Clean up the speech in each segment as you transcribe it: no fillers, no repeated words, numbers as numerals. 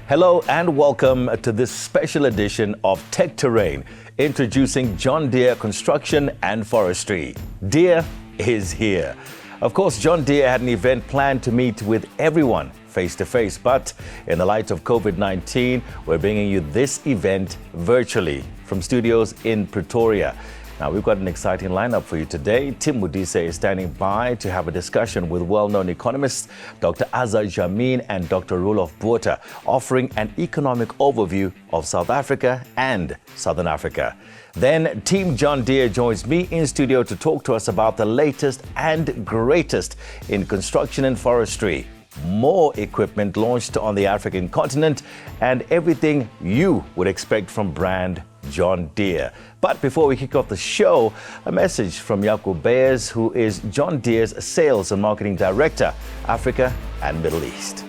Hello and welcome to this special edition of Tech Terrain, introducing John Deere Construction and Forestry. Deere is here. Of course, John Deere had an event planned to meet with everyone face-to-face, but in the light of COVID-19, we're bringing you this event virtually from studios in Pretoria. Now, we've got an exciting lineup for you today. Tim Modise is standing by to have a discussion with well-known economists, Dr. Azar, Jammine and Dr. Roelof Botha, offering an economic overview of South Africa and Southern Africa. Then Team John Deere joins me in studio to talk to us about the latest and greatest in construction and forestry. More equipment launched on the African continent and everything you would expect from brand John Deere. But before we kick off the show, a message from Jaco Beyers, who is John Deere's Sales and Marketing Director, Africa and Middle East.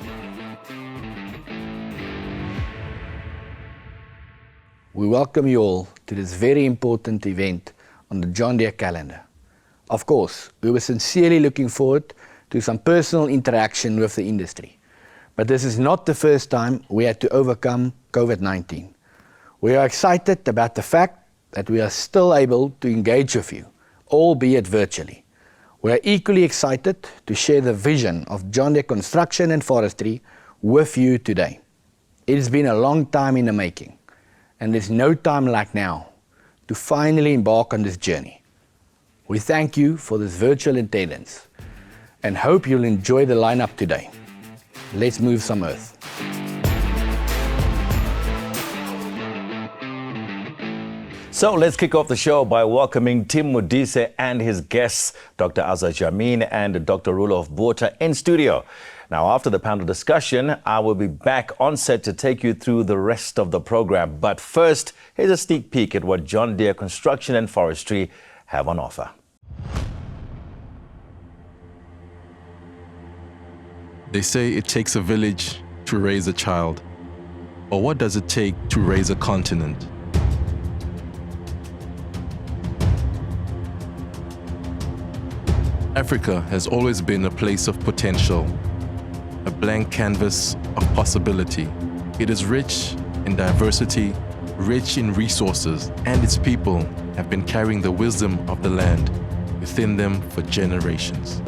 We welcome you all to this very important event on the John Deere calendar. Of course, we were sincerely looking forward to some personal interaction with the industry. But this is not the first time we had to overcome COVID-19. We are excited about the fact that we are still able to engage with you, albeit virtually. We are equally excited to share the vision of John Deere Construction and Forestry with you today. It has been a long time in the making, and there's no time like now to finally embark on this journey. We thank you for this virtual attendance and hope you'll enjoy the lineup today. Let's move some earth. So let's kick off the show by welcoming Tim Modise and his guests, Dr. Azar, Jammine and Dr. Roelof Botha in studio. Now, after the panel discussion, I will be back on set to take you through the rest of the program. But first, here's a sneak peek at what John Deere Construction and Forestry have on offer. They say it takes a village to raise a child. Or what does it take to raise a continent? Africa has always been a place of potential, a blank canvas of possibility. It is rich in diversity, rich in resources, and its people have been carrying the wisdom of the land within them for generations.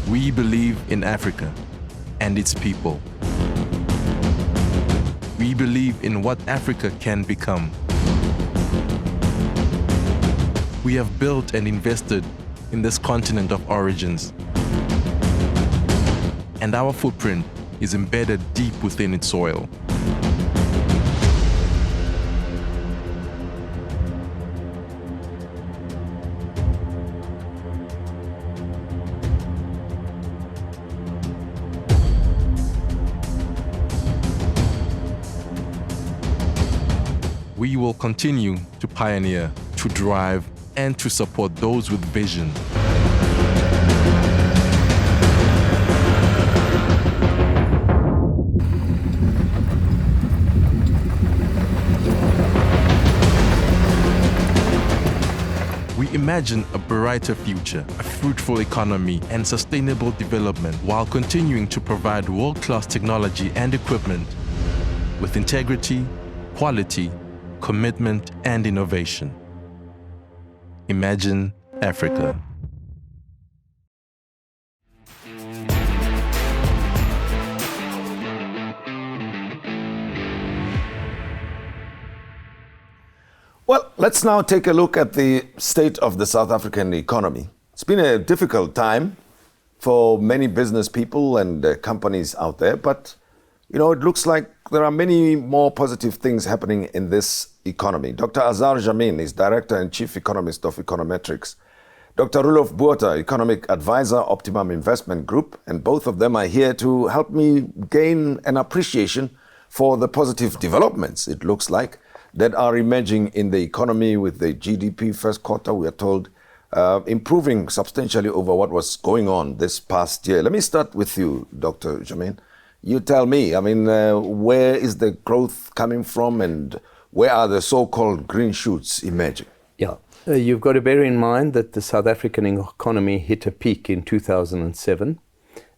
We believe in Africa and its people. We believe in what Africa can become. We have built and invested in this continent of origins, and our footprint is embedded deep within its soil. We will continue to pioneer, to drive, and to support those with vision. We imagine a brighter future, a fruitful economy, and sustainable development while continuing to provide world-class technology and equipment with integrity, quality, commitment, and innovation. Imagine Africa. Well, let's now take a look at the state of the South African economy. It's been a difficult time for many business people and companies out there, but it looks like there are many more positive things happening in this economy. Dr. Azar Jammine is Director and Chief Economist of Econometrics. Dr. Roelof Botha, Economic Advisor, Optimum Investment Group, and both of them are here to help me gain an appreciation for the positive developments, it looks like, that are emerging in the economy with the GDP first quarter, we are told, improving substantially over what was going on this past year. Let me start with you, Dr. Jammine. You tell me, where is the growth coming from and where are the so-called green shoots emerging? Yeah, you've got to bear in mind that the South African economy hit a peak in 2007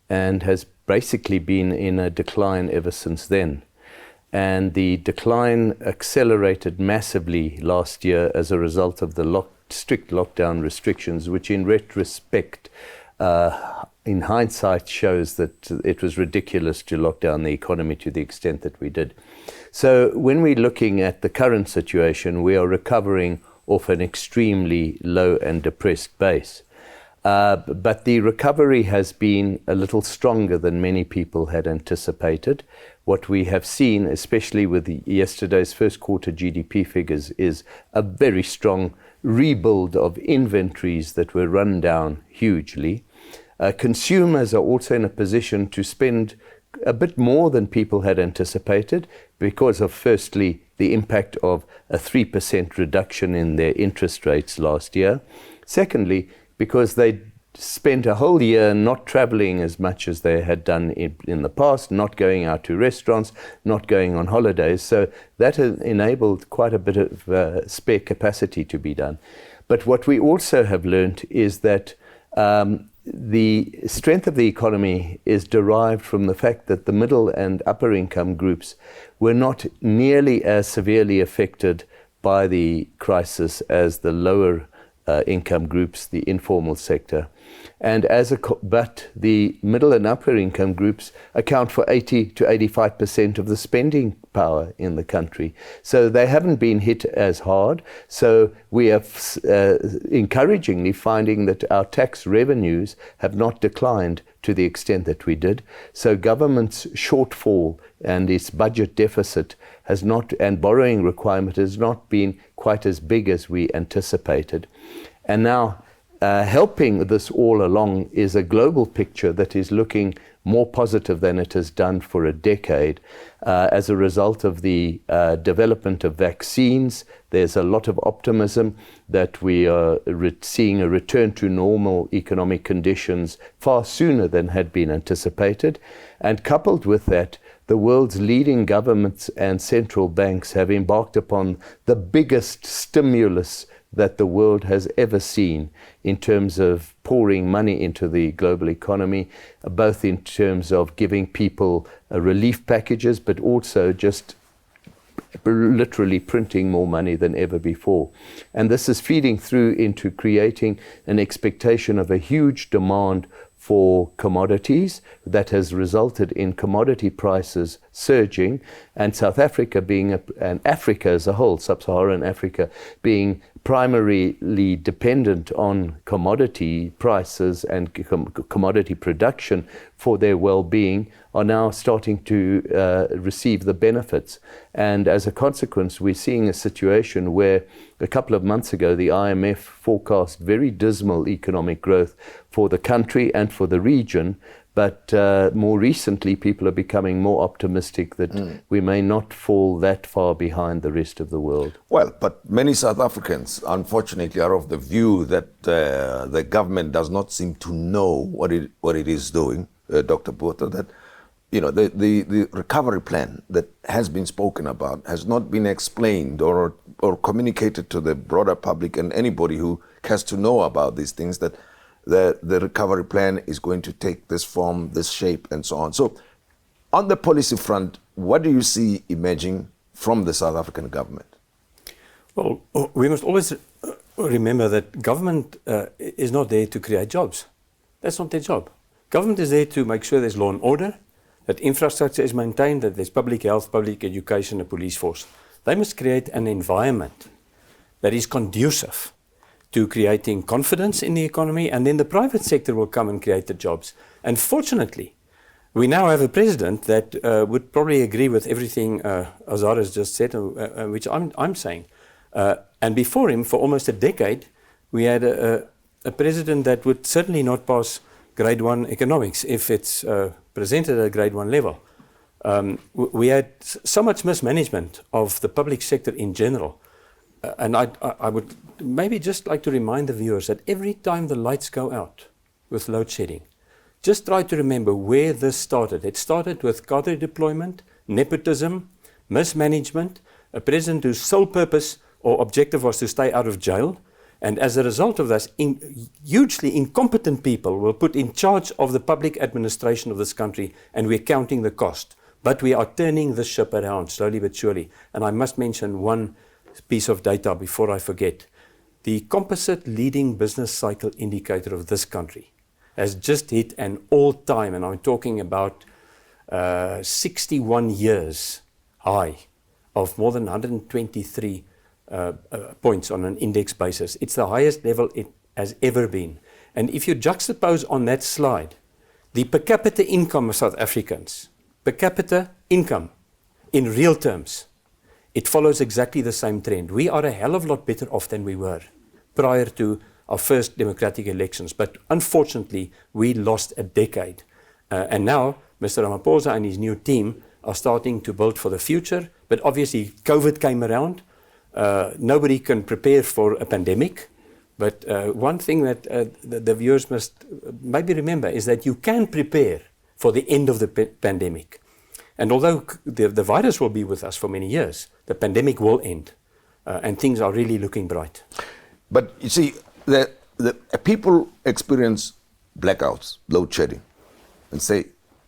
and has basically been in a decline ever since then. And the decline accelerated massively last year as a result of the strict lockdown restrictions, which in retrospect, in hindsight, shows that it was ridiculous to lock down the economy to the extent that we did. So when we're looking at the current situation, we are recovering off an extremely low and depressed base. But the recovery has been a little stronger than many people had anticipated. What we have seen, especially with yesterday's first quarter GDP figures, is a very strong rebuild of inventories that were run down hugely. Consumers are also in a position to spend a bit more than people had anticipated because of, firstly, the impact of a 3% reduction in their interest rates last year. Secondly, because they spent a whole year not traveling as much as they had done in the past, not going out to restaurants, not going on holidays. So that has enabled quite a bit of spare capacity to be done. But what we also have learned is that the strength of the economy is derived from the fact that the middle and upper income groups were not nearly as severely affected by the crisis as the lower income groups, the informal sector. And but the middle and upper income groups account for 80 to 85% of the spending power in the country. So they haven't been hit as hard. So we are encouragingly finding that our tax revenues have not declined to the extent that we did. So government's shortfall and its budget deficit has not, and borrowing requirement has not been quite as big as we anticipated. And now helping this all along is a global picture that is looking more positive than it has done for a decade. As a result of the development of vaccines, there's a lot of optimism that we are seeing a return to normal economic conditions far sooner than had been anticipated. And coupled with that, the world's leading governments and central banks have embarked upon the biggest stimulus that the world has ever seen in terms of pouring money into the global economy, both in terms of giving people relief packages, but also just literally printing more money than ever before. And this is feeding through into creating an expectation of a huge demand for commodities that has resulted in commodity prices surging, and South Africa being, and Africa as a whole, sub-Saharan Africa, being primarily dependent on commodity prices and commodity production for their well-being, are now starting to receive the benefits. And as a consequence, we're seeing a situation where a couple of months ago, the IMF forecast very dismal economic growth for the country and for the region. But more recently, people are becoming more optimistic that we may not fall that far behind the rest of the world. Well, but many South Africans, unfortunately, are of the view that the government does not seem to know what it is doing, Dr. Botha, that the recovery plan that has been spoken about has not been explained or communicated to the broader public and anybody who cares to know about these things, that the recovery plan is going to take this form, this shape, and so on. So on the policy front, what do you see emerging from the South African government? Well, we must always remember that government is not there to create jobs. That's not their job. Government is there to make sure there's law and order, that infrastructure is maintained, that there's public health, public education, a police force. They must create an environment that is conducive to creating confidence in the economy, and then the private sector will come and create the jobs. And fortunately, we now have a president that would probably agree with everything Azar has just said, which I'm saying. And before him, for almost a decade, we had a president that would certainly not pass grade 1 economics if it's presented at grade 1 level. We had so much mismanagement of the public sector in general. And I would maybe just like to remind the viewers that every time the lights go out with load shedding, just try to remember where this started. It started with cadre deployment, nepotism, mismanagement, a president whose sole purpose or objective was to stay out of jail. And as a result of this, hugely incompetent people were put in charge of the public administration of this country, and we're counting the cost. But we are turning the ship around, slowly but surely. And I must mention one piece of data before I forget. The composite leading business cycle indicator of this country has just hit an all-time, and I'm talking about 61 years high of more than 123 points on an index basis. It's the highest level it has ever been. And if you juxtapose on that slide the per capita income of South Africans, per capita income in real terms, it follows exactly the same trend. We are a hell of a lot better off than we were prior to our first democratic elections. But unfortunately, we lost a decade. And now, Mr. Ramaphosa and his new team are starting to build for the future. But obviously, COVID came around. Nobody can prepare for a pandemic. But one thing that the viewers must maybe remember is that you can prepare for the end of the pandemic. And although the virus will be with us for many years, the pandemic will end. And things are really looking bright. But you see, the people experience blackouts, load shedding, and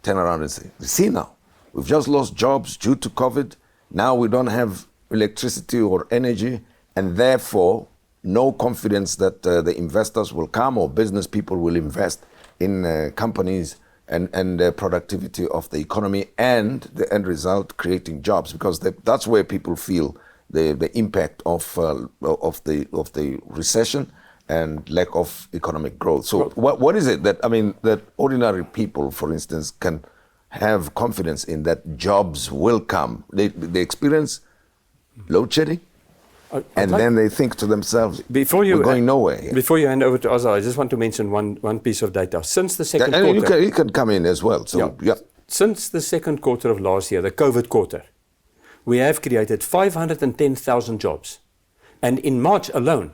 turn around and say, see now, we've just lost jobs due to COVID. Now we don't have electricity or energy, and therefore no confidence that the investors will come or business people will invest in companies and the productivity of the economy, and the end result creating jobs, because that's where people feel the impact of the recession and lack of economic growth. So what is it that ordinary people, for instance, can have confidence in that jobs will come? They experience load shedding, and then they think to themselves, we're going nowhere here. Before you hand over to Azar, I just want to mention one piece of data. Since the second quarter... You can come in as well. So, yeah. Since the second quarter of last year, the COVID quarter, we have created 510,000 jobs. And in March alone,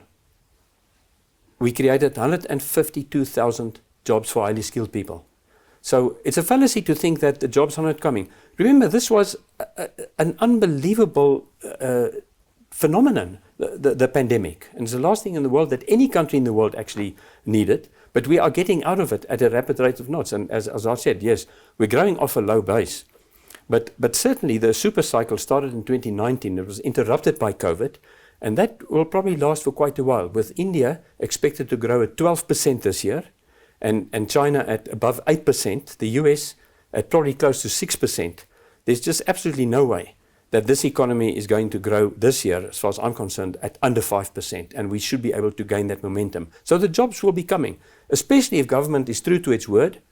we created 152,000 jobs for highly skilled people. So it's a fallacy to think that the jobs are not coming. Remember, this was an unbelievable phenomenon, the pandemic. And it's the last thing in the world that any country in the world actually needed. But we are getting out of it at a rapid rate of knots. And as I said, yes, we're growing off a low base. But certainly the super cycle started in 2019. It was interrupted by COVID. And that will probably last for quite a while, with India expected to grow at 12% this year, and China at above 8%, the US at probably close to 6%. There's just absolutely no way that this economy is going to grow this year, as far as I'm concerned, at under 5%, and we should be able to gain that momentum. So the jobs will be coming, especially if government is true to its word,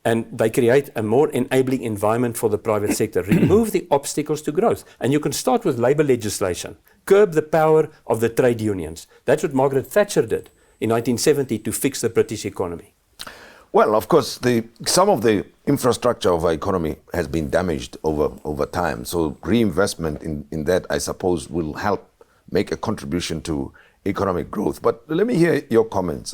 and they create a more enabling environment for the private sector. Remove the obstacles to growth. And you can start with labour legislation. Curb the power of the trade unions. That's what Margaret Thatcher did in 1970 to fix the British economy. Well, of course, some of the infrastructure of our economy has been damaged over time. So reinvestment in that, I suppose, will help make a contribution to economic growth. But let me hear your comments.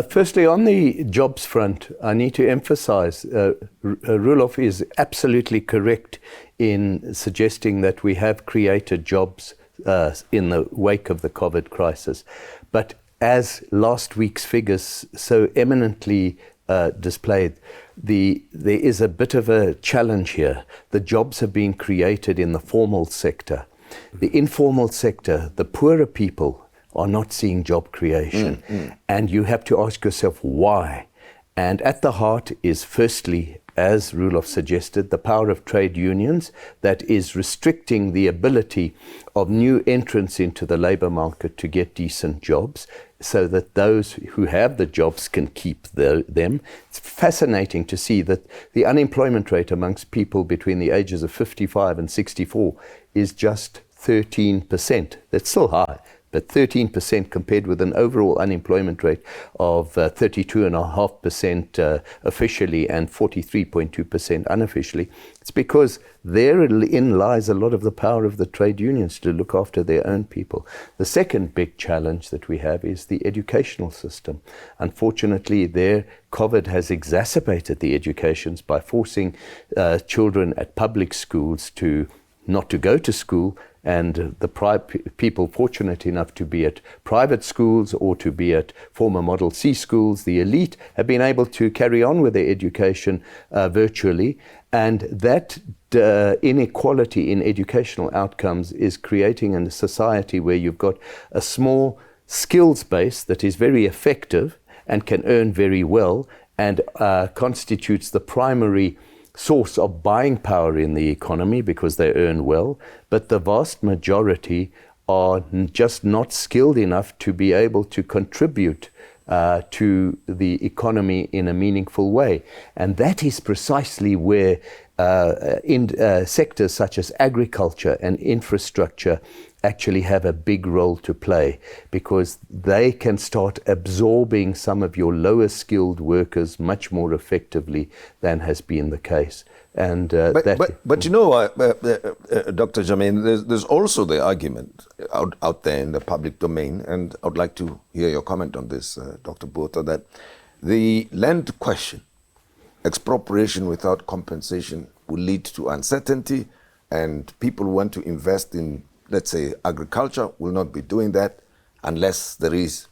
Firstly, on the jobs front, I need to emphasize Roelof is absolutely correct in suggesting that we have created jobs in the wake of the COVID crisis. But as last week's figures so eminently displayed, there is a bit of a challenge here. The jobs have been created in the formal sector. The informal sector, the poorer people, are not seeing job creation. And you have to ask yourself why. And at the heart is, firstly, as Roelof suggested, the power of trade unions that is restricting the ability of new entrants into the labour market to get decent jobs, so that those who have the jobs can keep them. It's fascinating to see that the unemployment rate amongst people between the ages of 55 and 64 is just 13%. That's still high, but 13% compared with an overall unemployment rate of 32.5% officially and 43.2% unofficially. It's because therein lies a lot of the power of the trade unions to look after their own people. The second big challenge that we have is the educational system. Unfortunately, COVID has exacerbated the educations by forcing children at public schools not to go to school And the people fortunate enough to be at private schools or to be at former Model C schools, the elite, have been able to carry on with their education virtually. And that inequality in educational outcomes is creating a society where you've got a small skills base that is very effective and can earn very well and constitutes the primary source of buying power in the economy because they earn well, but the vast majority are just not skilled enough to be able to contribute to the economy in a meaningful way. And that is precisely where sectors such as agriculture and infrastructure actually have a big role to play, because they can start absorbing some of your lower skilled workers much more effectively than has been the case. And but you know, Dr. Jammine, there's also the argument out there in the public domain, and I would like to hear your comment on this, Dr. Botha, that the land question, expropriation without compensation, will lead to uncertainty, and people who want to invest in, let's say, agriculture will not be doing that unless there is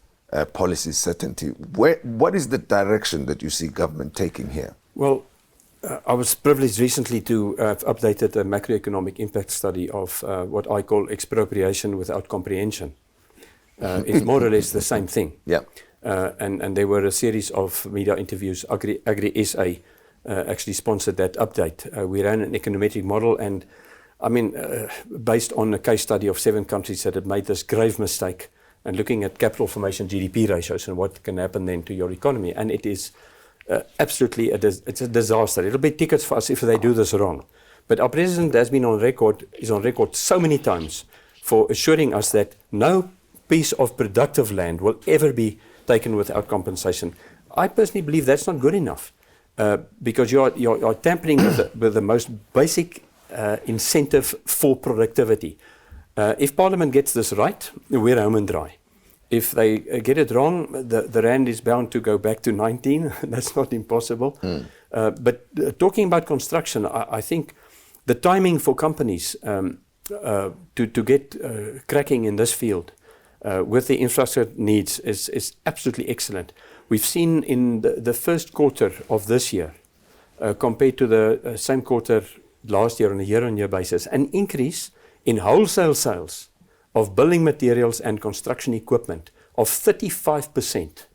policy certainty. What is the direction that you see government taking here? Well, I was privileged recently to have updated a macroeconomic impact study of what I call expropriation without comprehension. It's more or less the same thing. Yeah. And there were a series of media interviews. Agri SA actually sponsored that update. We ran an econometric model, and I mean, based on a case study of 7 countries that had made this grave mistake, and looking at capital formation GDP ratios and what can happen then to your economy. And it is absolutely, it's a disaster. It'll be tickets for us if they do this wrong. But our president has been on record so many times for assuring us that no piece of productive land will ever be taken without compensation. I personally believe that's not good enough, because you're tampering with the most basic incentive for productivity. If Parliament gets this right, we're home and dry. If they get it wrong, the rand is bound to go back to 19. That's not impossible. But talking about construction, I think the timing for companies to get cracking in this field with the infrastructure needs is absolutely excellent. We've seen in the first quarter of this year, compared to the same quarter last year on a year-on-year basis, an increase in wholesale sales of building materials and construction equipment of 35%.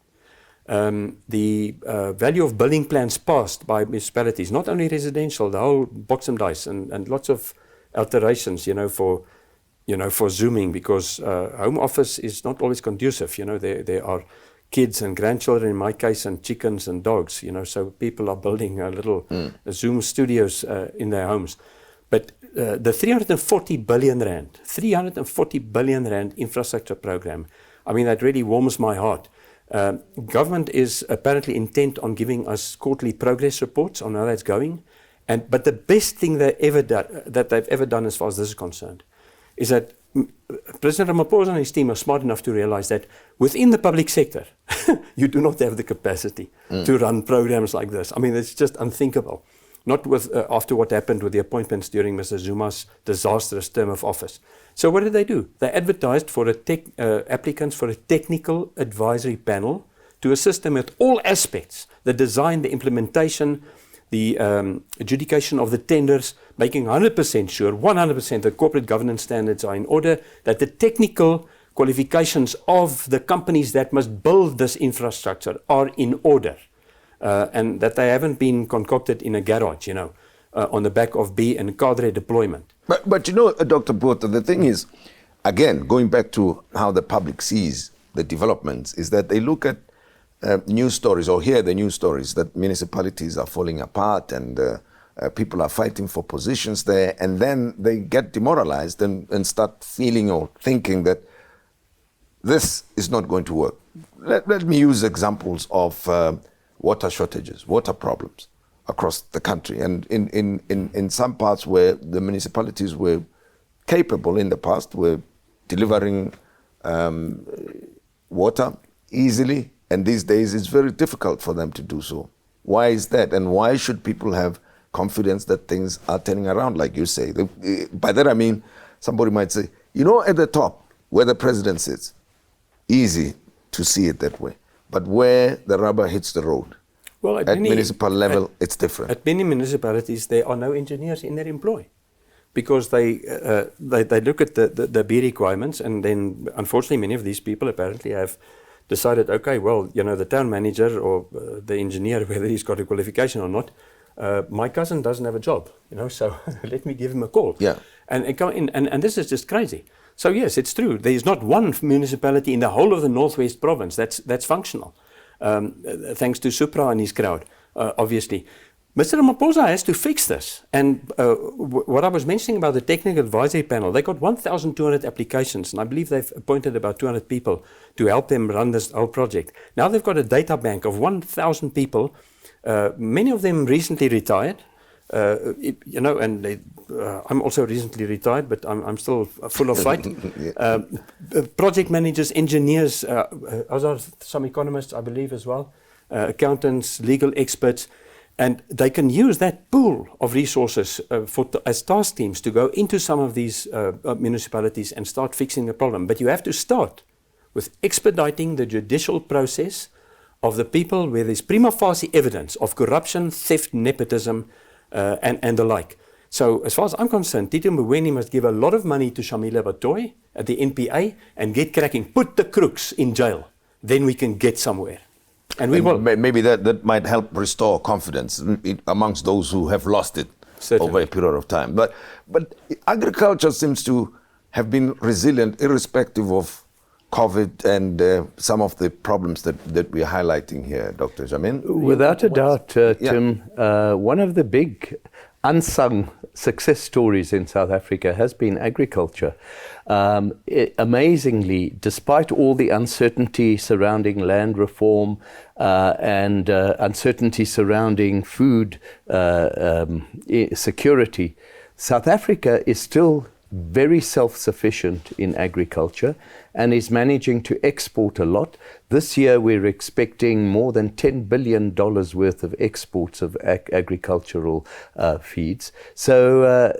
The value of building plans passed by municipalities, not only residential, the whole box and dice, and lots of alterations, for Zooming, because home office is not always conducive. There are kids and grandchildren in my case, and chickens and dogs, so people are building little Zoom studios in their homes. But the 340 billion rand infrastructure program, I mean, that really warms my heart. Government is apparently intent on giving us quarterly progress reports on how that's going. But the best thing that they've ever done as far as this is concerned is that President Ramaphosa and his team are smart enough to realize that within the public sector, you do not have the capacity to run programs like this. I mean, it's just unthinkable. Not with after what happened with the appointments during Mr. Zuma's disastrous term of office. So what did they do? They advertised for applicants for a technical advisory panel to assist them with all aspects: the design, the implementation, the adjudication of the tenders, making 100% sure, 100% that corporate governance standards are in order, that the technical qualifications of the companies that must build this infrastructure are in order. And that they haven't been concocted in a garage, on the back of B and cadre deployment. But Dr. Botha, the thing is, again, going back to how the public sees the developments, is that they look at news stories or hear the news stories that municipalities are falling apart and people are fighting for positions there, and then they get demoralized and start feeling or thinking that this is not going to work. Let me use examples of water shortages, water problems across the country. And in some parts where the municipalities were capable in the past, were delivering water easily, and these days it's very difficult for them to do so. Why is that? And why should people have confidence that things are turning around, like you say? By that I mean somebody might say, you know, at the top, where the president sits, easy to see it that way. But where the rubber hits the road, Well, at municipal level, it's different. At many municipalities, there are no engineers in their employ because they look at the B requirements, and then unfortunately many of these people apparently have decided, okay, well, you know, the town manager or the engineer, whether he's got a qualification or not, my cousin doesn't have a job, you know, so let me give him a call. Yeah. And this is just crazy. So yes, it's true. There is not one municipality in the whole of the Northwest Province that's functional, thanks to Supra and his crowd, obviously. Mr. Ramaphosa has to fix this. And what I was mentioning about the technical advisory panel, they got 1,200 applications, and I believe they've appointed about 200 people to help them run this whole project. Now they've got a data bank of 1,000 people, many of them recently retired. You know, and I'm also recently retired, but I'm still full of fight. Project managers, engineers, Azar, some economists, I believe, as well, accountants, legal experts, and they can use that pool of resources as task teams to go into some of these municipalities and start fixing the problem. But you have to start with expediting the judicial process of the people where there's prima facie evidence of corruption, theft, nepotism, and the like. So as far as I'm concerned, Tito Mboweni must give a lot of money to Shamila Batoy at the NPA and get cracking. Put the crooks in jail. Then we can get somewhere. And we will. Maybe that might help restore confidence amongst those who have lost it over a period of time. But agriculture seems to have been resilient irrespective of COVID and some of the problems that we're highlighting here, Dr. Jammine. Without a doubt, Tim, one of the big unsung success stories in South Africa has been agriculture. Amazingly, despite all the uncertainty surrounding land reform and uncertainty surrounding food security, South Africa is still very self-sufficient in agriculture and is managing to export a lot. This year we're expecting more than $10 billion worth of exports of agricultural feeds. So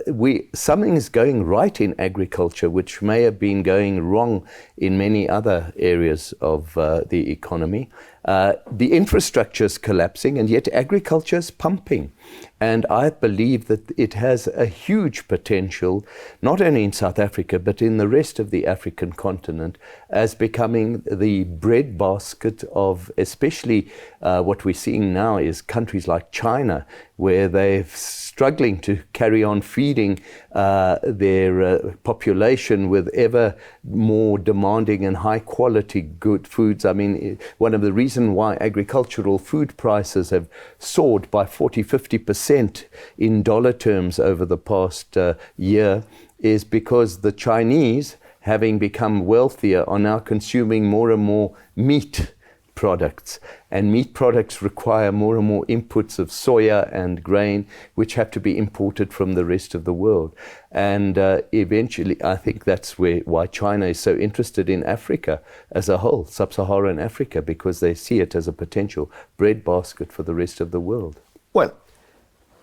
something is going right in agriculture, which may have been going wrong in many other areas of the economy. The infrastructure is collapsing, and yet agriculture is pumping. And I believe that it has a huge potential, not only in South Africa, but in the rest of the African continent, as becoming the breadbasket of, especially what we're seeing now is countries like China, where they're struggling to carry on feeding their population with ever more demanding and high quality good foods. I mean, one of the reasons why agricultural food prices have soared by 40-50% in dollar terms over the past year is because the Chinese, having become wealthier, are now consuming more and more meat products, and meat products require more and more inputs of soya and grain, which have to be imported from the rest of the world. And eventually, I think that's why China is so interested in Africa as a whole, sub-Saharan Africa, because they see it as a potential breadbasket for the rest of the world. Well,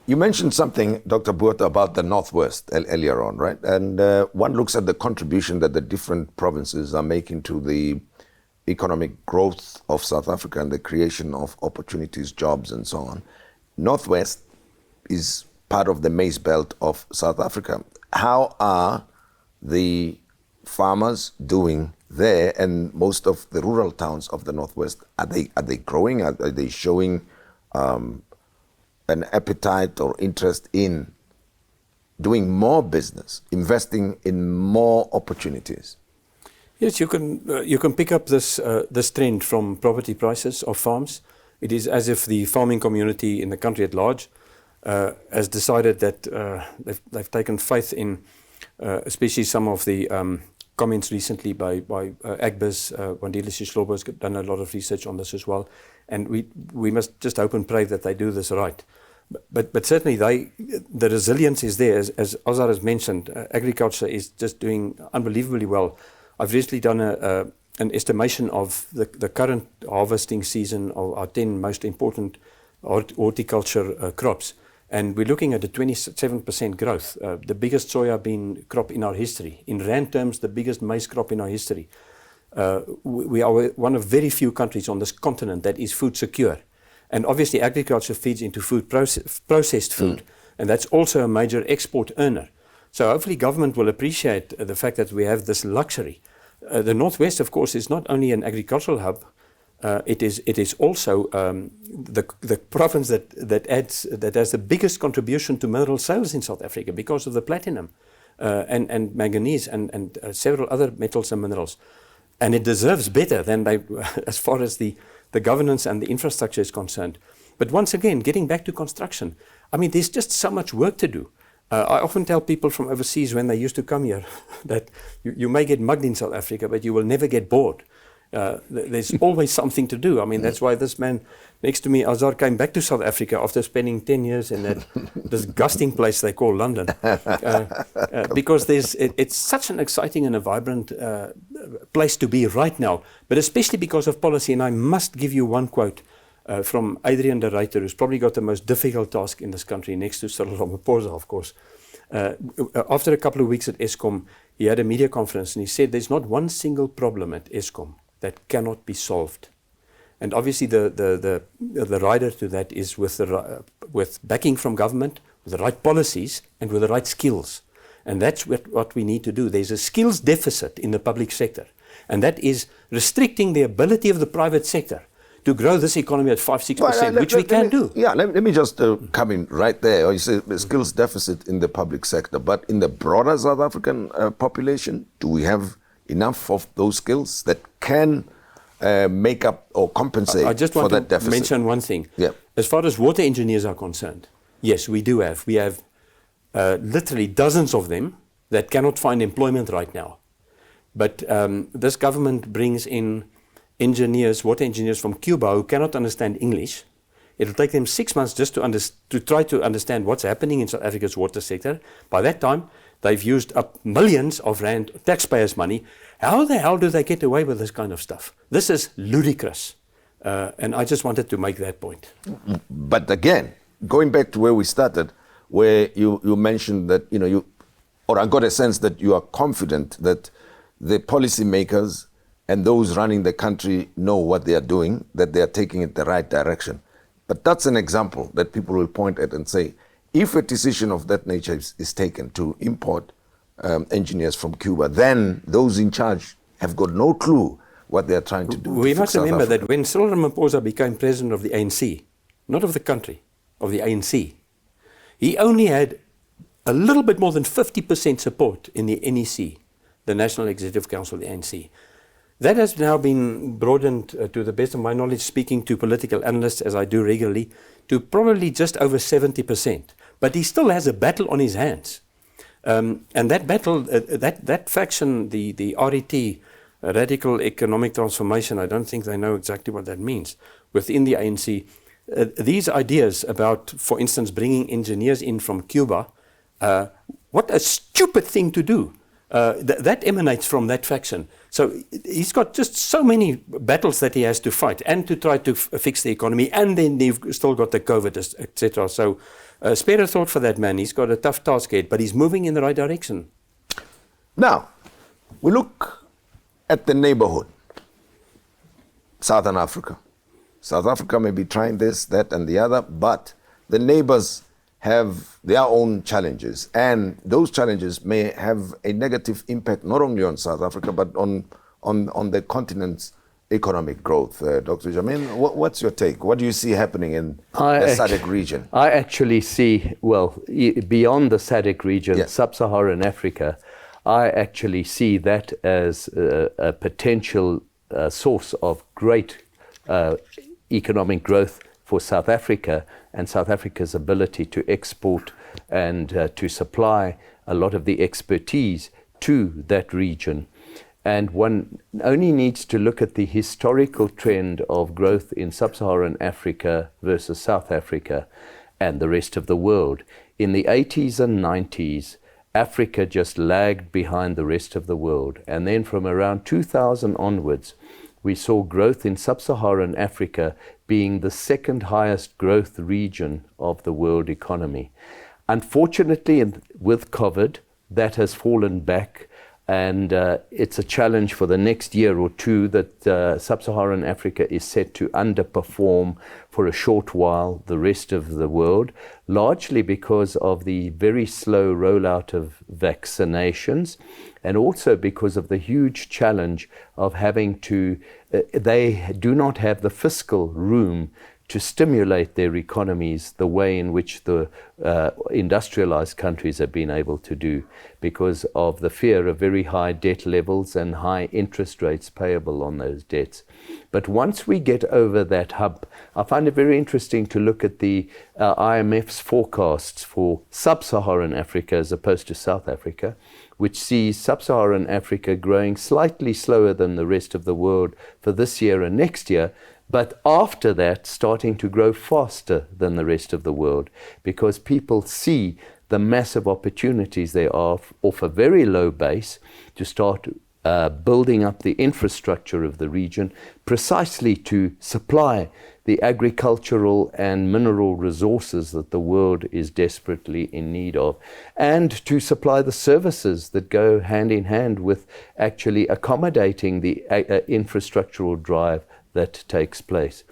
you mentioned something, Dr. Botha, about the Northwest earlier on, right? And one looks at the contribution that the different provinces are making to the economic growth of South Africa and the creation of opportunities, jobs, and so on. Northwest is part of the maize belt of South Africa. How are the farmers doing there, and most of the rural towns of the Northwest? Are they growing? Are they showing an appetite or interest in doing more business, investing in more opportunities? Yes, you can pick up this trend from property prices of farms. It is as if the farming community in the country at large has decided that they've taken faith in, especially some of the comments recently by Agbiz. Wandile Sishlobo has done a lot of research on this as well, and we must just hope and pray that they do this right. But certainly the resilience is there, as Azar has mentioned. Agriculture is just doing unbelievably well. I've recently done an estimation of the current harvesting season of our 10 most important horticulture crops, And we're looking at a 27% growth, the biggest soybean crop in our history. In rand terms, the biggest maize crop in our history. We are one of very few countries on this continent that is food secure. And obviously agriculture feeds into processed food. And that's also a major export earner. So hopefully government will appreciate the fact that we have this luxury. The Northwest, of course, is not only an agricultural hub, it is also the province that has the biggest contribution to mineral sales in South Africa because of the platinum and manganese and several other metals and minerals. And it deserves better than as far as the governance and the infrastructure is concerned. But once again, getting back to construction, I mean, there's just so much work to do. I often tell people from overseas when they used to come here that you may get mugged in South Africa, but you will never get bored. There's always something to do. I mean, that's why this man next to me, Azar, came back to South Africa after spending 10 years in that disgusting place they call London. Because it's such an exciting and a vibrant place to be right now, but especially because of policy. And I must give you one quote from Adrian de Ruyter, who's probably got the most difficult task in this country, next to Cyril Ramaphosa, of course. After a couple of weeks at Eskom, he had a media conference and he said there's not one single problem at Eskom that cannot be solved. And obviously the rider to that is with backing from government, with the right policies and with the right skills. And that's what we need to do. There's a skills deficit in the public sector, and that is restricting the ability of the private sector to grow this economy at 5-6%, which we can do. Yeah, let me just come in right there. You say the skills deficit in the public sector, but in the broader South African population, do we have enough of those skills that can make up or compensate for that deficit? I just want to mention one thing. Yeah. As far as water engineers are concerned, yes, we do have. We have literally dozens of them that cannot find employment right now. But this government brings in water engineers from Cuba who cannot understand English. It'll take them 6 months just to try to understand what's happening in South Africa's water sector. By that time, they've used up millions of rand taxpayers' money. How the hell do they get away with this kind of stuff? This is ludicrous. And I just wanted to make that point. But again, going back to where we started, where you mentioned that, I got a sense that you are confident that the policymakers and those running the country know what they are doing, that they are taking it the right direction. But that's an example that people will point at and say, if a decision of that nature is taken to import engineers from Cuba, then those in charge have got no clue what they are trying to do. We must remember that when Cyril Ramaphosa became president of the ANC, not of the country, of the ANC, he only had a little bit more than 50% support in the NEC, the National Executive Council of the ANC. That has now been broadened, to the best of my knowledge, speaking to political analysts, as I do regularly, to probably just over 70%. But he still has a battle on his hands. And that battle, that faction, the RET, Radical Economic Transformation, I don't think they know exactly what that means, within the ANC, these ideas about, for instance, bringing engineers in from Cuba, what a stupid thing to do. That emanates from that faction. So he's got just so many battles that he has to fight and to try to fix the economy, and then they've still got the COVID, etc. So spare a thought for that man. He's got a tough task ahead, but he's moving in the right direction. Now, we look at the neighborhood, Southern Africa. South Africa may be trying this, that, and the other, but the neighbors have their own challenges, and those challenges may have a negative impact not only on South Africa but on the continent's economic growth. Dr. Jammine, what's your take? What do you see happening in the SADC region? I actually see, beyond the SADC region, Yeah. Sub-Saharan Africa, I actually see that as a potential source of great economic growth for South Africa and South Africa's ability to export and to supply a lot of the expertise to that region. And one only needs to look at the historical trend of growth in Sub-Saharan Africa versus South Africa and the rest of the world. In the 80s and 90s, Africa just lagged behind the rest of the world. And then from around 2000 onwards, we saw growth in sub-Saharan Africa being the second highest growth region of the world economy. Unfortunately, with COVID, that has fallen back, and it's a challenge for the next year or two that sub-Saharan Africa is set to underperform for a short while the rest of the world, largely because of the very slow rollout of vaccinations, and also because of the huge challenge of having to, they do not have the fiscal room to stimulate their economies the way in which the industrialized countries have been able to do, because of the fear of very high debt levels and high interest rates payable on those debts. But once we get over that hump, I find it very interesting to look at the IMF's forecasts for sub-Saharan Africa as opposed to South Africa, which sees sub-Saharan Africa growing slightly slower than the rest of the world for this year and next year, but after that starting to grow faster than the rest of the world, because people see the massive opportunities there are off a very low base to start building up the infrastructure of the region precisely to supply the agricultural and mineral resources that the world is desperately in need of, and to supply the services that go hand in hand with actually accommodating the infrastructural drive that takes place.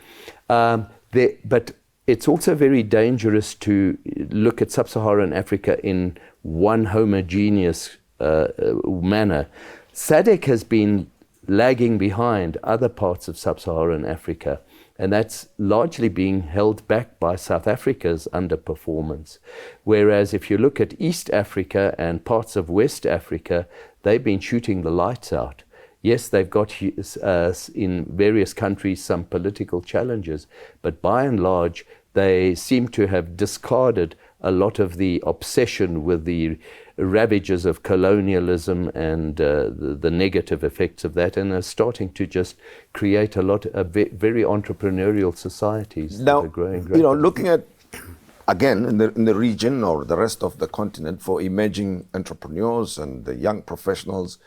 But it's also very dangerous to look at sub-Saharan Africa in one homogeneous manner. SADC has been lagging behind other parts of sub-Saharan Africa, and that's largely being held back by South Africa's underperformance. Whereas if you look at East Africa and parts of West Africa, they've been shooting the lights out. Yes, they've got in various countries some political challenges, but by and large, they seem to have discarded a lot of the obsession with the ravages of colonialism and the negative effects of that, and are starting to just create a lot of very entrepreneurial societies now, that are growing. Looking at, again, in the region or the rest of the continent for emerging entrepreneurs and the young professionals,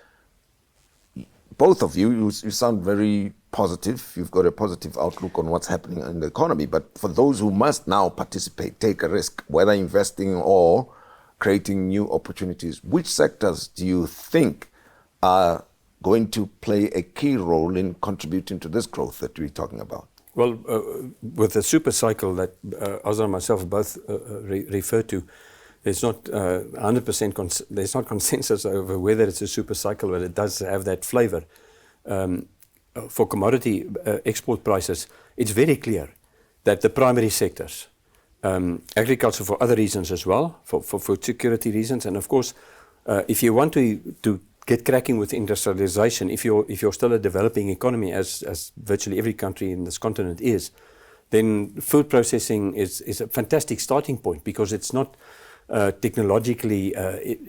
both of you sound very positive. You've got a positive outlook on what's happening in the economy. But for those who must now participate, take a risk, whether investing or creating new opportunities, which sectors do you think are going to play a key role in contributing to this growth that we're talking about? Well, with the super cycle that Azar and myself both refer to, there's not 100% there's not consensus over whether it's a super cycle, but it does have that flavor. For commodity export prices, it's very clear that the primary sectors, agriculture for other reasons as well, for food security reasons, and of course, if you want to get cracking with industrialization, if you're still a developing economy, as virtually every country in this continent is, then food processing is a fantastic starting point, because it's not technologically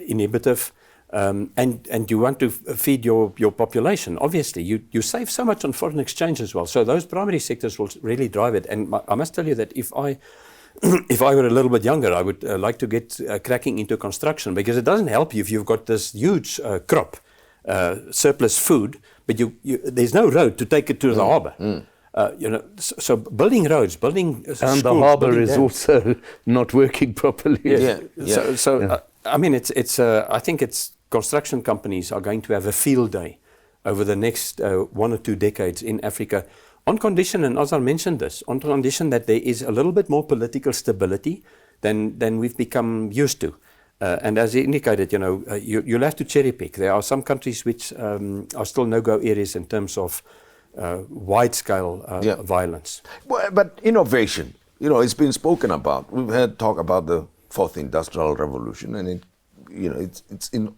inhibitive, and you want to feed your population. Obviously, you save so much on foreign exchange as well. So those primary sectors will really drive it. And I must tell you that if I were a little bit younger, I would like to get cracking into construction, because it doesn't help you if you've got this huge crop, surplus food, but there's no road to take it to the harbour. So building roads, building schools, and the harbour is also not working properly. Yes. Yeah. I mean, I think it's construction companies are going to have a field day over the next 1 or 2 decades in Africa, on condition, and Azar mentioned this, on condition that there is a little bit more political stability than we've become used to. And as he indicated, you'll have to cherry pick. There are some countries which are still no-go areas in terms of wide-scale violence. Well, but innovation, it's been spoken about. We've heard talk about the fourth industrial revolution, and it's in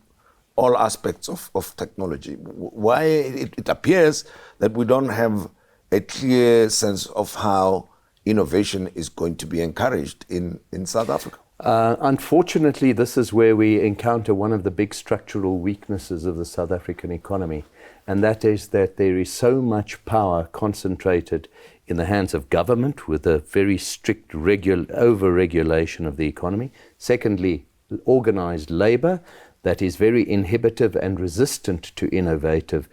all aspects of technology. Why it appears that we don't have a clear sense of how innovation is going to be encouraged in South Africa? Unfortunately, this is where we encounter one of the big structural weaknesses of the South African economy, and that is that there is so much power concentrated in the hands of government, with a very strict over-regulation of the economy. Secondly, organized labor that is very inhibitive and resistant to innovative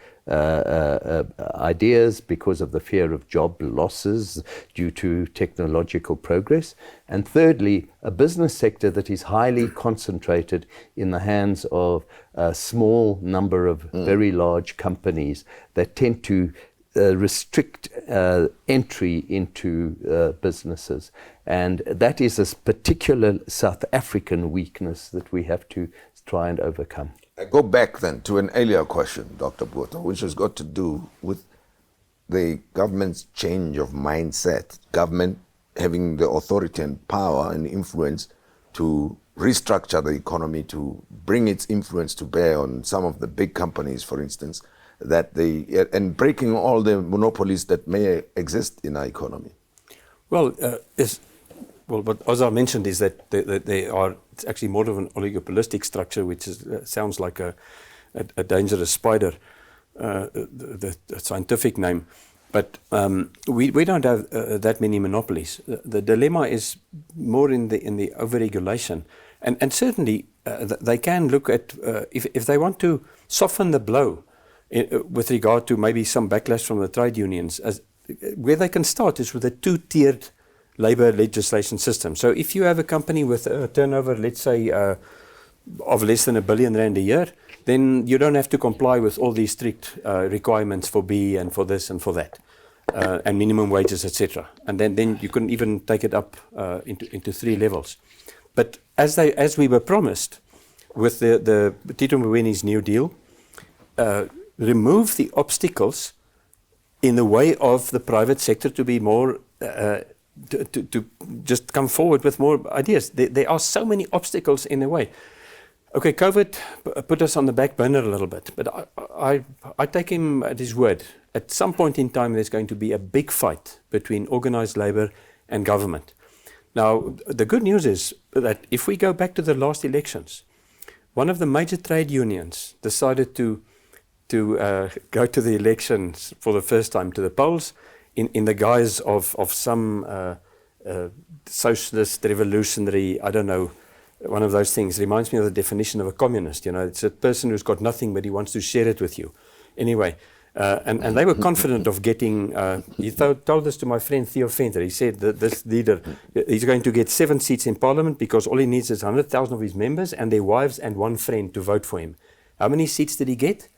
ideas because of the fear of job losses due to technological progress. And thirdly, a business sector that is highly concentrated in the hands of a small number of very large companies that tend to restrict entry into businesses. And that is a particular South African weakness that we have to try and overcome. I go back then to an earlier question, Dr. Botha, which has got to do with the government's change of mindset, government having the authority and power and influence to restructure the economy, to bring its influence to bear on some of the big companies, for instance, and breaking all the monopolies that may exist in our economy. Well, what Azar mentioned is that it's actually more of an oligopolistic structure, which sounds like a dangerous spider, the scientific name. But we don't have that many monopolies. The dilemma is more in the overregulation. And certainly they can look at, if they want to soften the blow with regard to maybe some backlash from the trade unions, where they can start is with a two-tiered labor legislation system. So if you have a company with a turnover, let's say, of less than R1 billion a year, then you don't have to comply with all these strict requirements for B and for this and for that, and minimum wages, etc. And then you can even take it up into 3 levels. But as we were promised with the Tito Mbowene's New Deal, remove the obstacles in the way of the private sector to be more to just come forward with more ideas. There are so many obstacles in the way. Okay, COVID put us on the back burner a little bit, but I take him at his word. At some point in time, there's going to be a big fight between organized labor and government. Now, the good news is that if we go back to the last elections, one of the major trade unions decided to go to the elections for the first time, to the polls, in the guise of some socialist, revolutionary, I don't know, one of those things. Reminds me of the definition of a communist. You know, it's a person who's got nothing but he wants to share it with you. Anyway, and they were confident of getting, he told this to my friend Theo Venter. He said that this leader, he's going to get 7 seats in parliament because all he needs is 100,000 of his members and their wives and 1 friend to vote for him. How many seats did he get?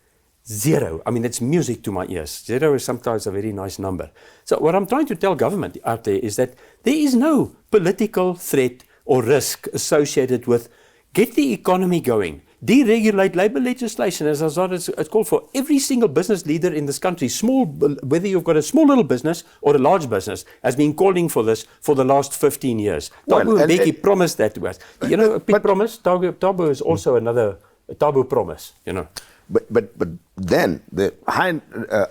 0. I mean, that's music to my ears. 0 is sometimes a very nice number. So what I'm trying to tell government out there is that there is no political threat or risk associated with get the economy going, deregulate labor legislation, as Azar has called for. Every single business leader in this country, small, whether you've got a small little business or a large business, has been calling for this for the last 15 years. Thabo Mbeki promised that to us. You know, a big promise. Thabo is also another Thabo promise, you know. But then the high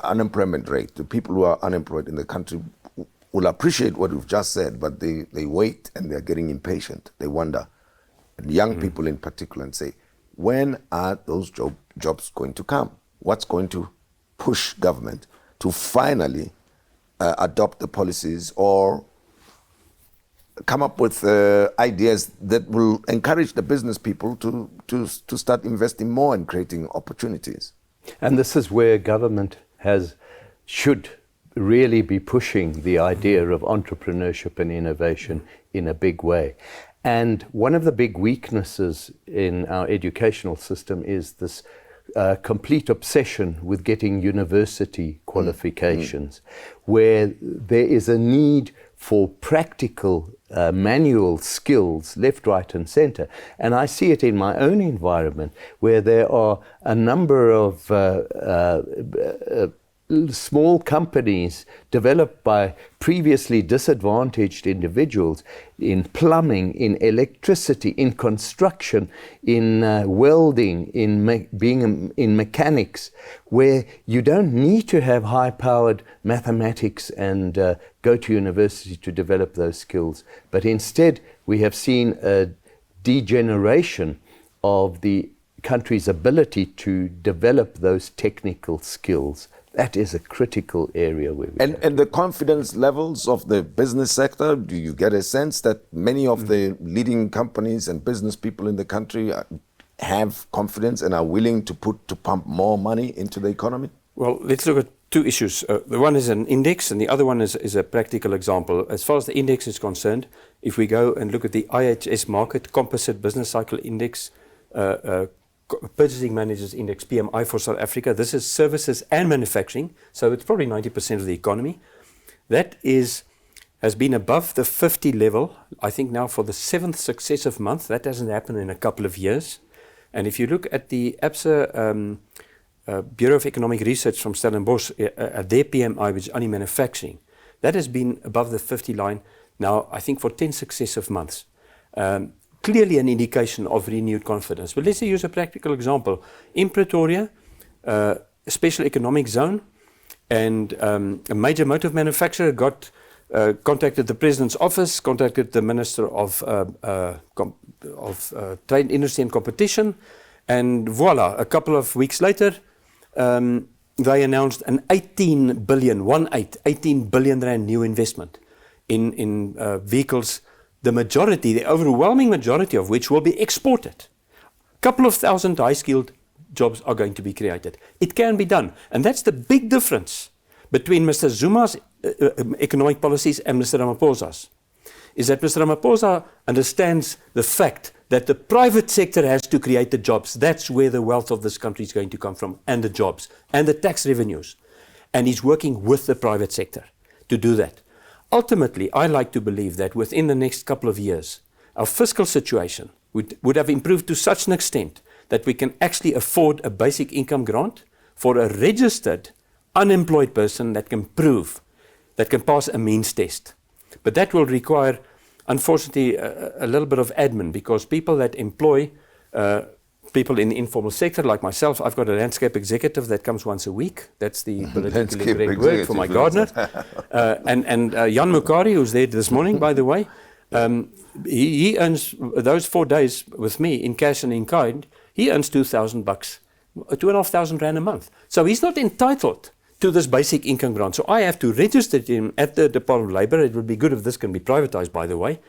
unemployment rate, the people who are unemployed in the country will appreciate what you've just said, but they wait and they're getting impatient. They wonder, and young people in particular, and say, when are those jobs going to come? What's going to push government to finally adopt the policies or come up with ideas that will encourage the business people to start investing more and creating opportunities? And this is where government should really be pushing the idea of entrepreneurship and innovation in a big way. And one of the big weaknesses in our educational system is this complete obsession with getting university qualifications, where there is a need for practical manual skills left, right and center. And I see it in my own environment where there are a number of small companies developed by previously disadvantaged individuals in plumbing, in electricity, in construction, in welding, in mechanics, where you don't need to have high-powered mathematics and go to university to develop those skills. But instead, we have seen a degeneration of the country's ability to develop those technical skills. That is a critical area where we and the confidence levels of the business sector, do you get a sense that many of the leading companies and business people in the country have confidence and are willing to pump more money into the economy? Well, let's look at two issues. The one is an index, and the other one is a practical example. As far as the index is concerned, if we go and look at the IHS Market Composite Business Cycle Index, Purchasing Managers Index, PMI for South Africa, this is services and manufacturing, so it's probably 90% of the economy. That has been above the 50 level, I think now for the 7th successive month. That hasn't happened in a couple of years. And if you look at the ABSA Bureau of Economic Research from Stellenbosch, their PMI, which is only manufacturing, that has been above the 50 line now, I think, for 10 successive months. Clearly an indication of renewed confidence. But let's use a practical example. In Pretoria, a special economic zone, and a major motive manufacturer contacted the President's office, contacted the Minister of Trade, Industry and Competition, and voila, a couple of weeks later, they announced an 18 billion rand new investment in vehicles, the overwhelming majority of which will be exported. A couple of thousand high-skilled jobs are going to be created. It can be done. And that's the big difference between Mr. Zuma's economic policies and Mr. Ramaphosa's, is that Mr. Ramaphosa understands the fact that the private sector has to create the jobs. That's where the wealth of this country is going to come from, and the jobs, and the tax revenues. And he's working with the private sector to do that. Ultimately, I like to believe that within the next couple of years, our fiscal situation would have improved to such an extent that we can actually afford a basic income grant for a registered unemployed person that can pass a means test. But that will require, unfortunately, a little bit of admin, because people that employ people in the informal sector, like myself, I've got a landscape executive that comes once a week. That's the politically correct word for my gardener. And Jan Mukari, who's there this morning, by the way, he earns those 4 days with me in cash and in kind. He earns $2,000, 2,500 rand a month. So he's not entitled to this basic income grant. So I have to register him at the Department of Labour. It would be good if this can be privatized, by the way,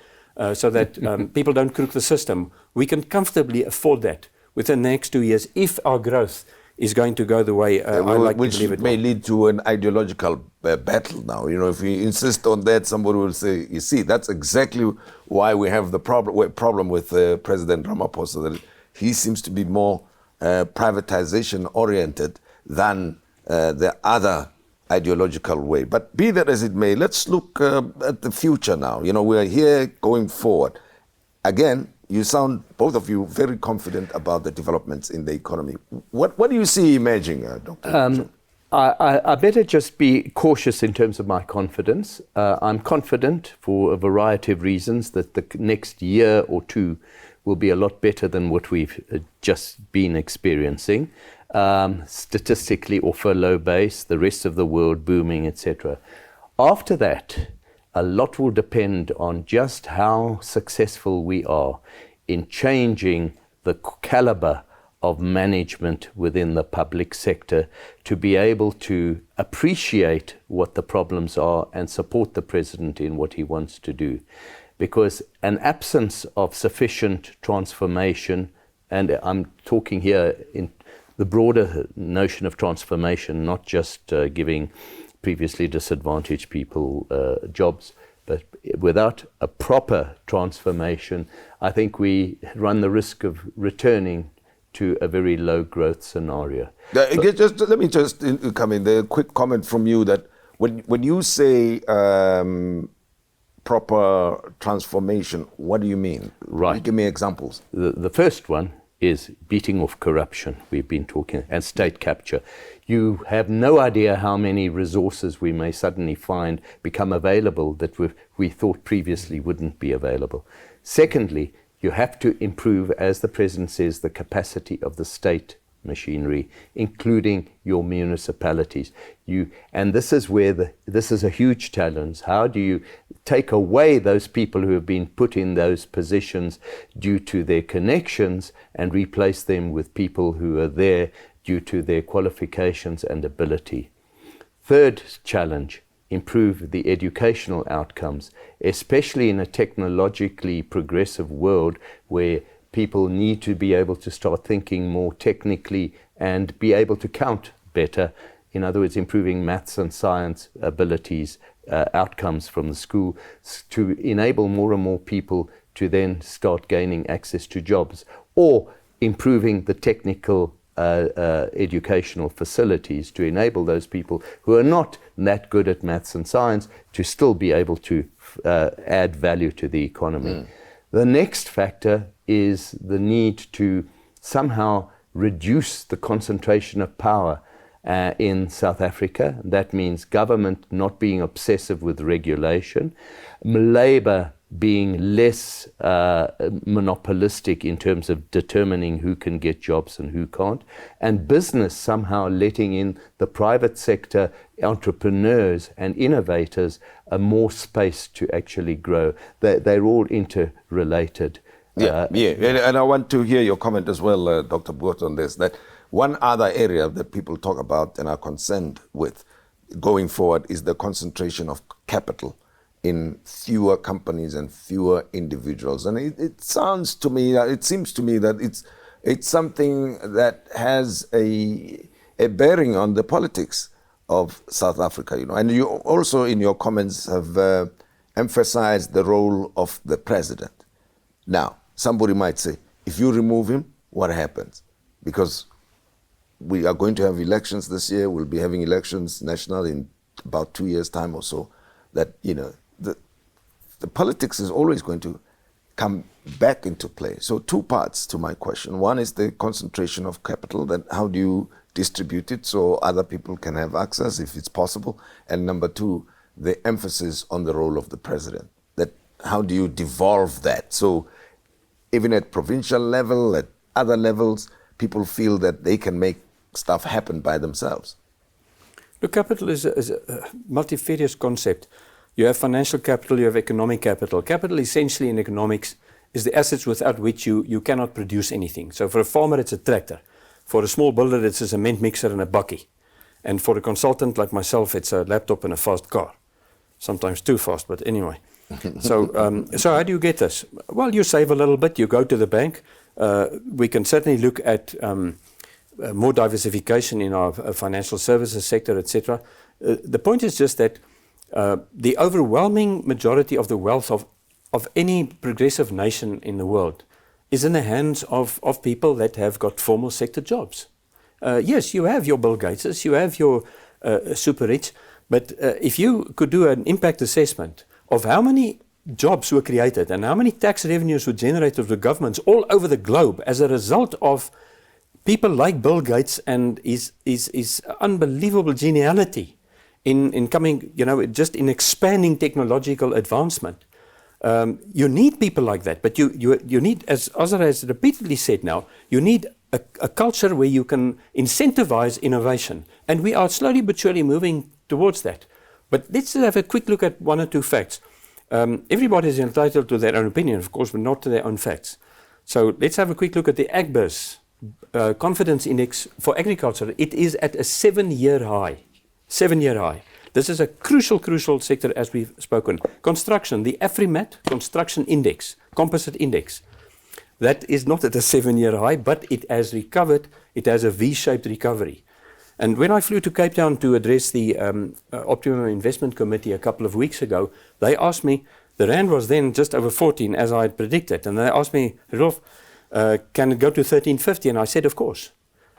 so that people don't crook the system. We can comfortably afford that within the next 2 years if our growth is going to go the way I like to believe it will. Which may lead to an ideological battle now. You know, if we insist on that, somebody will say, you see, that's exactly why we have the problem with President Ramaphosa, that he seems to be more privatization oriented than the other ideological way. But be that as it may, let's look at the future now. You know, we're here going forward. Again, you sound, both of you, very confident about the developments in the economy. What do you see emerging, Dr. I better just be cautious in terms of my confidence. I'm confident for a variety of reasons that the next year or two will be a lot better than what we've just been experiencing. Statistically off a low base, the rest of the world booming, etc. After that, a lot will depend on just how successful we are in changing the caliber of management within the public sector to be able to appreciate what the problems are and support the president in what he wants to do. Because an absence of sufficient transformation, and I'm talking here in the broader notion of transformation, not just giving previously disadvantaged people jobs, but without a proper transformation, I think we run the risk of returning to a very low growth scenario. Let me just come in there. A quick comment from you that when you say proper transformation, what do you mean? Right. Give me examples. The first one is beating off corruption. We've been talking, and state capture. You have no idea how many resources we may suddenly find become available that we thought previously wouldn't be available. Secondly, you have to improve, as the President says, the capacity of the state machinery, including your municipalities. And this is where this is a huge challenge. How do you take away those people who have been put in those positions due to their connections and replace them with people who are there due to their qualifications and ability? Third challenge, improve the educational outcomes, especially in a technologically progressive world where people need to be able to start thinking more technically and be able to count better. In other words, improving maths and science abilities, outcomes from the school, to enable more and more people to then start gaining access to jobs, or improving the technical educational facilities to enable those people who are not that good at maths and science to still be able to add value to the economy. The next factor is the need to somehow reduce the concentration of power in South Africa. That means government not being obsessive with regulation, labor being less monopolistic in terms of determining who can get jobs and who can't, and business somehow letting in the private sector, entrepreneurs and innovators, more space to actually grow. They're all interrelated. And I want to hear your comment as well, Dr. Botha, on this, that one other area that people talk about and are concerned with going forward is the concentration of capital in fewer companies and fewer individuals. And it seems to me that it's something that has a bearing on the politics of South Africa, you know. And you also in your comments have emphasized the role of the president. Now, somebody might say, if you remove him, what happens? Because we are going to have elections this year. We'll be having elections national in about 2 years' time or so. That, you know, the politics is always going to come back into play. So two parts to my question. One is the concentration of capital, then how do you distribute it so other people can have access if it's possible? And number two, the emphasis on the role of the president. That how do you devolve that? So even at provincial level, at other levels, people feel that they can make stuff happen by themselves. Look, capital is a multifarious concept. You have financial capital, you have economic capital. Capital essentially in economics is the assets without which you cannot produce anything. So for a farmer, it's a tractor. For a small builder, it's a cement mixer and a bucky. And for a consultant like myself, it's a laptop and a fast car. Sometimes too fast, but anyway. So how do you get this? Well, you save a little bit, you go to the bank. We can certainly look at more diversification in our financial services sector, etc. The point is just that the overwhelming majority of the wealth of any progressive nation in the world is in the hands of people that have got formal sector jobs. Yes, you have your Bill Gateses, you have your super rich, but if you could do an impact assessment of how many jobs were created and how many tax revenues were generated for governments all over the globe as a result of people like Bill Gates and his unbelievable geniality in coming, you know, just in expanding technological advancement. You need people like that, but you need, as Azar has repeatedly said now, you need a culture where you can incentivize innovation. And we are slowly but surely moving towards that. But let's have a quick look at one or two facts. Everybody is entitled to their own opinion, of course, but not to their own facts. So let's have a quick look at the AgBiz confidence index for agriculture. It is at a 7-year high. 7-year high. This is a crucial sector, as we've spoken. Construction, the AfriMat construction index, composite index, that is not at a 7-year high, but it has recovered. It has a V-shaped recovery. And when I flew to Cape Town to address the Optimum Investment Committee a couple of weeks ago, they asked me, the rand was then just over 14, as I had predicted, and they asked me, Roelof, can it go to 13.50? And I said, of course.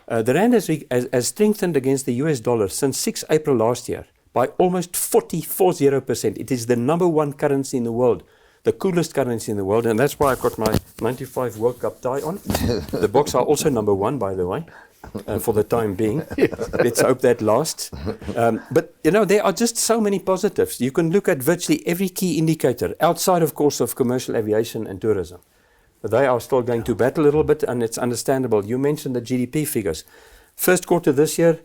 The rand has strengthened against the US dollar since 6 April last year by almost 40%. It is the number one currency in the world, the coolest currency in the world, and that's why I've got my 95 World Cup tie on. The Boks are also number one, by the way, for the time being. Let's hope that lasts. But, you know, there are just so many positives. You can look at virtually every key indicator, outside, of course, of commercial aviation and tourism. They are still going to battle a little bit, and it's understandable. You mentioned the GDP figures. First quarter this year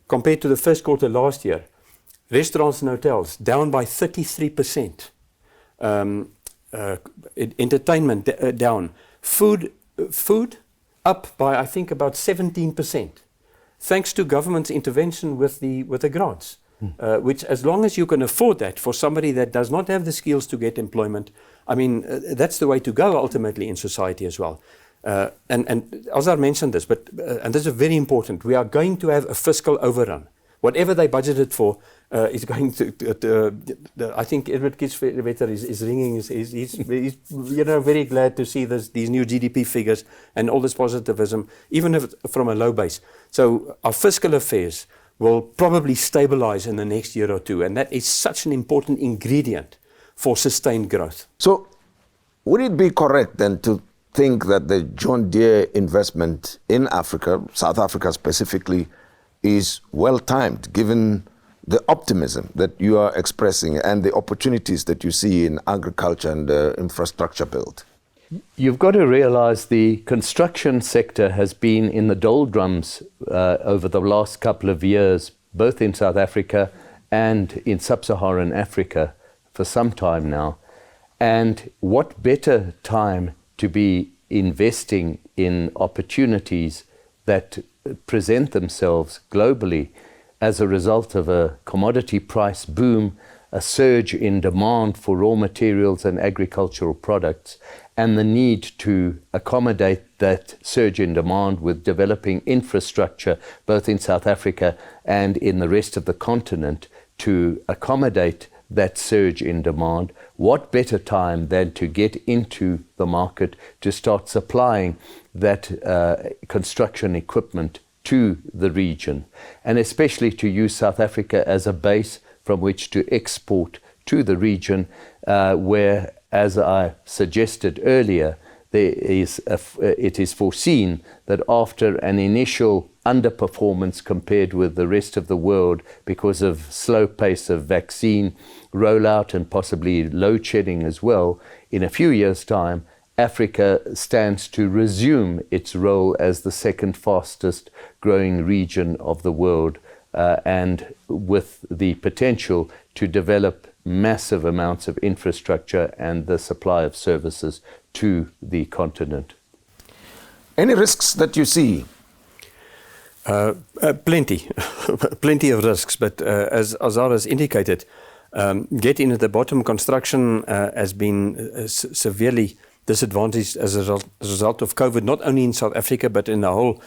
compared to the first quarter last year, restaurants and hotels down by 33%. Entertainment down. Food up by, I think, about 17%, thanks to government's intervention with the grants. Which, as long as you can afford that for somebody that does not have the skills to get employment, I mean, that's the way to go ultimately in society as well. And Azar mentioned this, but and this is very important. We are going to have a fiscal overrun. Whatever they budgeted for is going to I think Edward Kieswetter is ringing. He's very glad to see these new GDP figures and all this positivism, even if from a low base. So our fiscal affairs will probably stabilize in the next year or two, and that is such an important ingredient for sustained growth. So would it be correct then to think that the John Deere investment in Africa, South Africa specifically, is well-timed, given the optimism that you are expressing and the opportunities that you see in agriculture and infrastructure build? You've got to realize the construction sector has been in the doldrums over the last couple of years, both in South Africa and in sub-Saharan Africa for some time now. And what better time to be investing in opportunities that present themselves globally as a result of a commodity price boom, a surge in demand for raw materials and agricultural products, and the need to accommodate that surge in demand with developing infrastructure both in South Africa and in the rest of the continent to accommodate that surge in demand. What better time than to get into the market to start supplying that construction equipment to the region, and especially to use South Africa as a base from which to export to the region, where, as I suggested earlier, it is foreseen that after an initial underperformance compared with the rest of the world because of slow pace of vaccine rollout and possibly load shedding as well, in a few years' time, Africa stands to resume its role as the second fastest growing region of the world, and with the potential to develop massive amounts of infrastructure and the supply of services to the continent. Any risks that you see? Plenty. Plenty of risks, but as Azar has indicated, getting at the bottom, construction has been severely disadvantaged as a result of COVID, not only in South Africa, but in the whole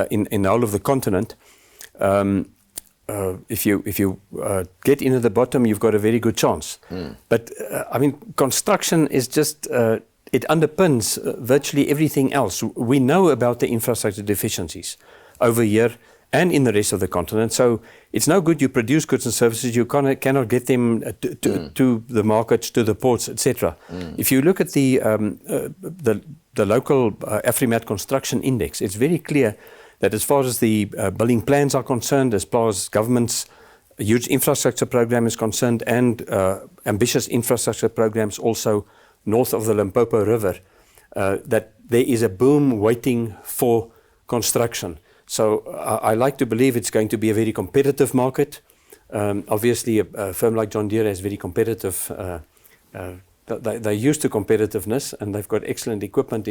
in the whole of the continent. If you get in at the bottom, you've got a very good chance. But I mean, construction is just it underpins virtually everything else. We know about the infrastructure deficiencies over here and in the rest of the continent. So it's no good you produce goods and services, you cannot get them to the markets, to the ports, etc. If you look at the local Afrimat construction index, it's very clear that as far as the building plans are concerned, as far as government's huge infrastructure program is concerned, and ambitious infrastructure programs also north of the Limpopo River, that there is a boom waiting for construction. So I like to believe it's going to be a very competitive market. Obviously, a firm like John Deere is very competitive. They're used to competitiveness, and they've got excellent equipment,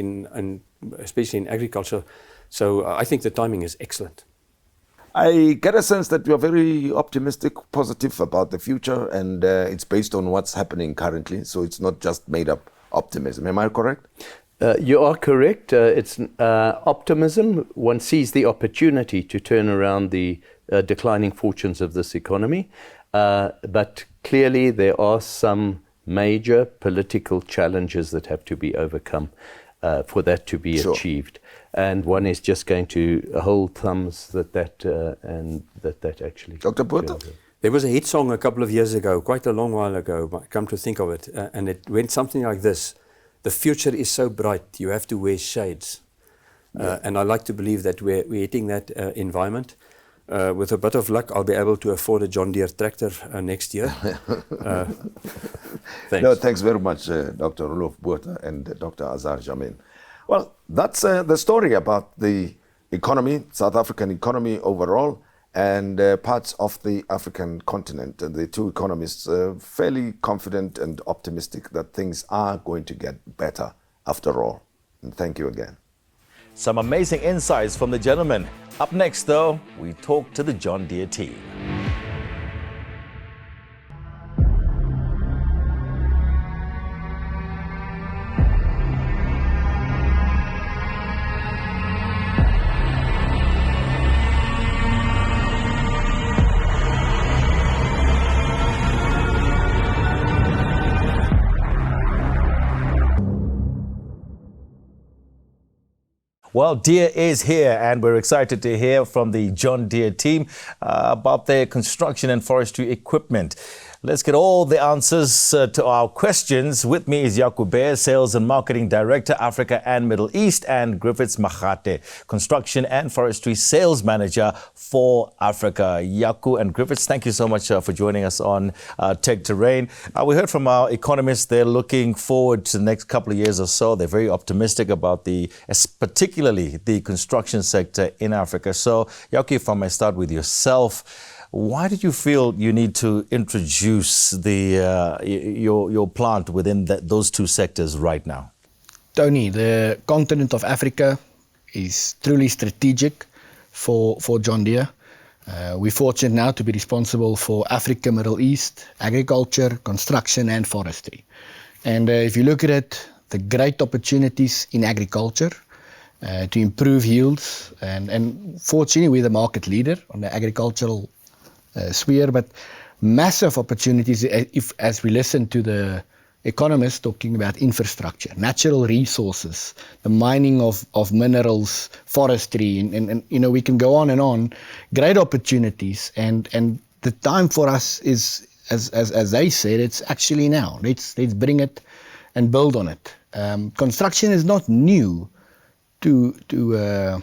especially in agriculture. So I think the timing is excellent. I get a sense that you are very optimistic, positive about the future, and it's based on what's happening currently. So it's not just made up optimism. Am I correct? You are correct. It's optimism. One sees the opportunity to turn around the declining fortunes of this economy. But clearly there are some major political challenges that have to be overcome for that to be achieved. And one is just going to hold thumbs that actually... Dr. Botha? There was a hit song a couple of years ago, quite a long while ago, come to think of it, and it went something like this: the future is so bright, you have to wear shades. And I like to believe that we're hitting that environment. With a bit of luck, I'll be able to afford a John Deere tractor next year. Thanks. No, thanks very much, Dr. Roelof Botha and Dr. Azar Jammine. Well, that's the story about the economy, South African economy overall, and parts of the African continent. The two economists are fairly confident and optimistic that things are going to get better after all. And thank you again. Some amazing insights from the gentlemen. Up next, though, we talk to the John Deere team. Well, Deere is here, and we're excited to hear from the John Deere team about their construction and forestry equipment. Let's get all the answers to our questions. With me is Jaco Bear, Sales and Marketing Director, Africa and Middle East, and Griffiths Magate, Construction and Forestry Sales Manager for Africa. Jaco and Griffiths, thank you so much for joining us on Tech Terrain. We heard from our economists, they're looking forward to the next couple of years or so. They're very optimistic about particularly the construction sector in Africa. So, Jaco, if I may start with yourself, why did you feel you need to introduce your plant within those two sectors right now? Tony, the continent of Africa is truly strategic for John Deere. We're fortunate now to be responsible for Africa, Middle East, agriculture, construction and forestry. And if you look at it, the great opportunities in agriculture to improve yields, and fortunately we're the market leader on the agricultural sphere, but massive opportunities as we listen to the economists talking about infrastructure, natural resources, the mining of minerals, forestry, and we can go on and on. Great opportunities, and the time for us is, as they said, it's actually now. Let's bring it and build on it. Construction is not new to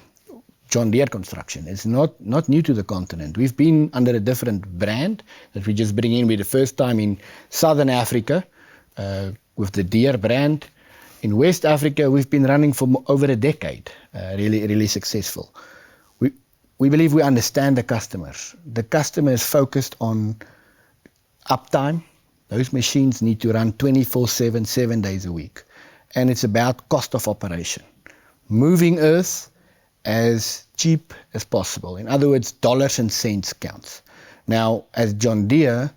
John Deere construction. It's not new to the continent. We've been under a different brand that we just bring in. We're the first time in Southern Africa with the Deere brand. In West Africa, we've been running for over a decade, really successful. We believe we understand the customers. The customer is focused on uptime. Those machines need to run 24/7, 7 days a week. And it's about cost of operation. Moving earth as cheap as possible. In other words, dollars and cents counts. Now, as John Deere,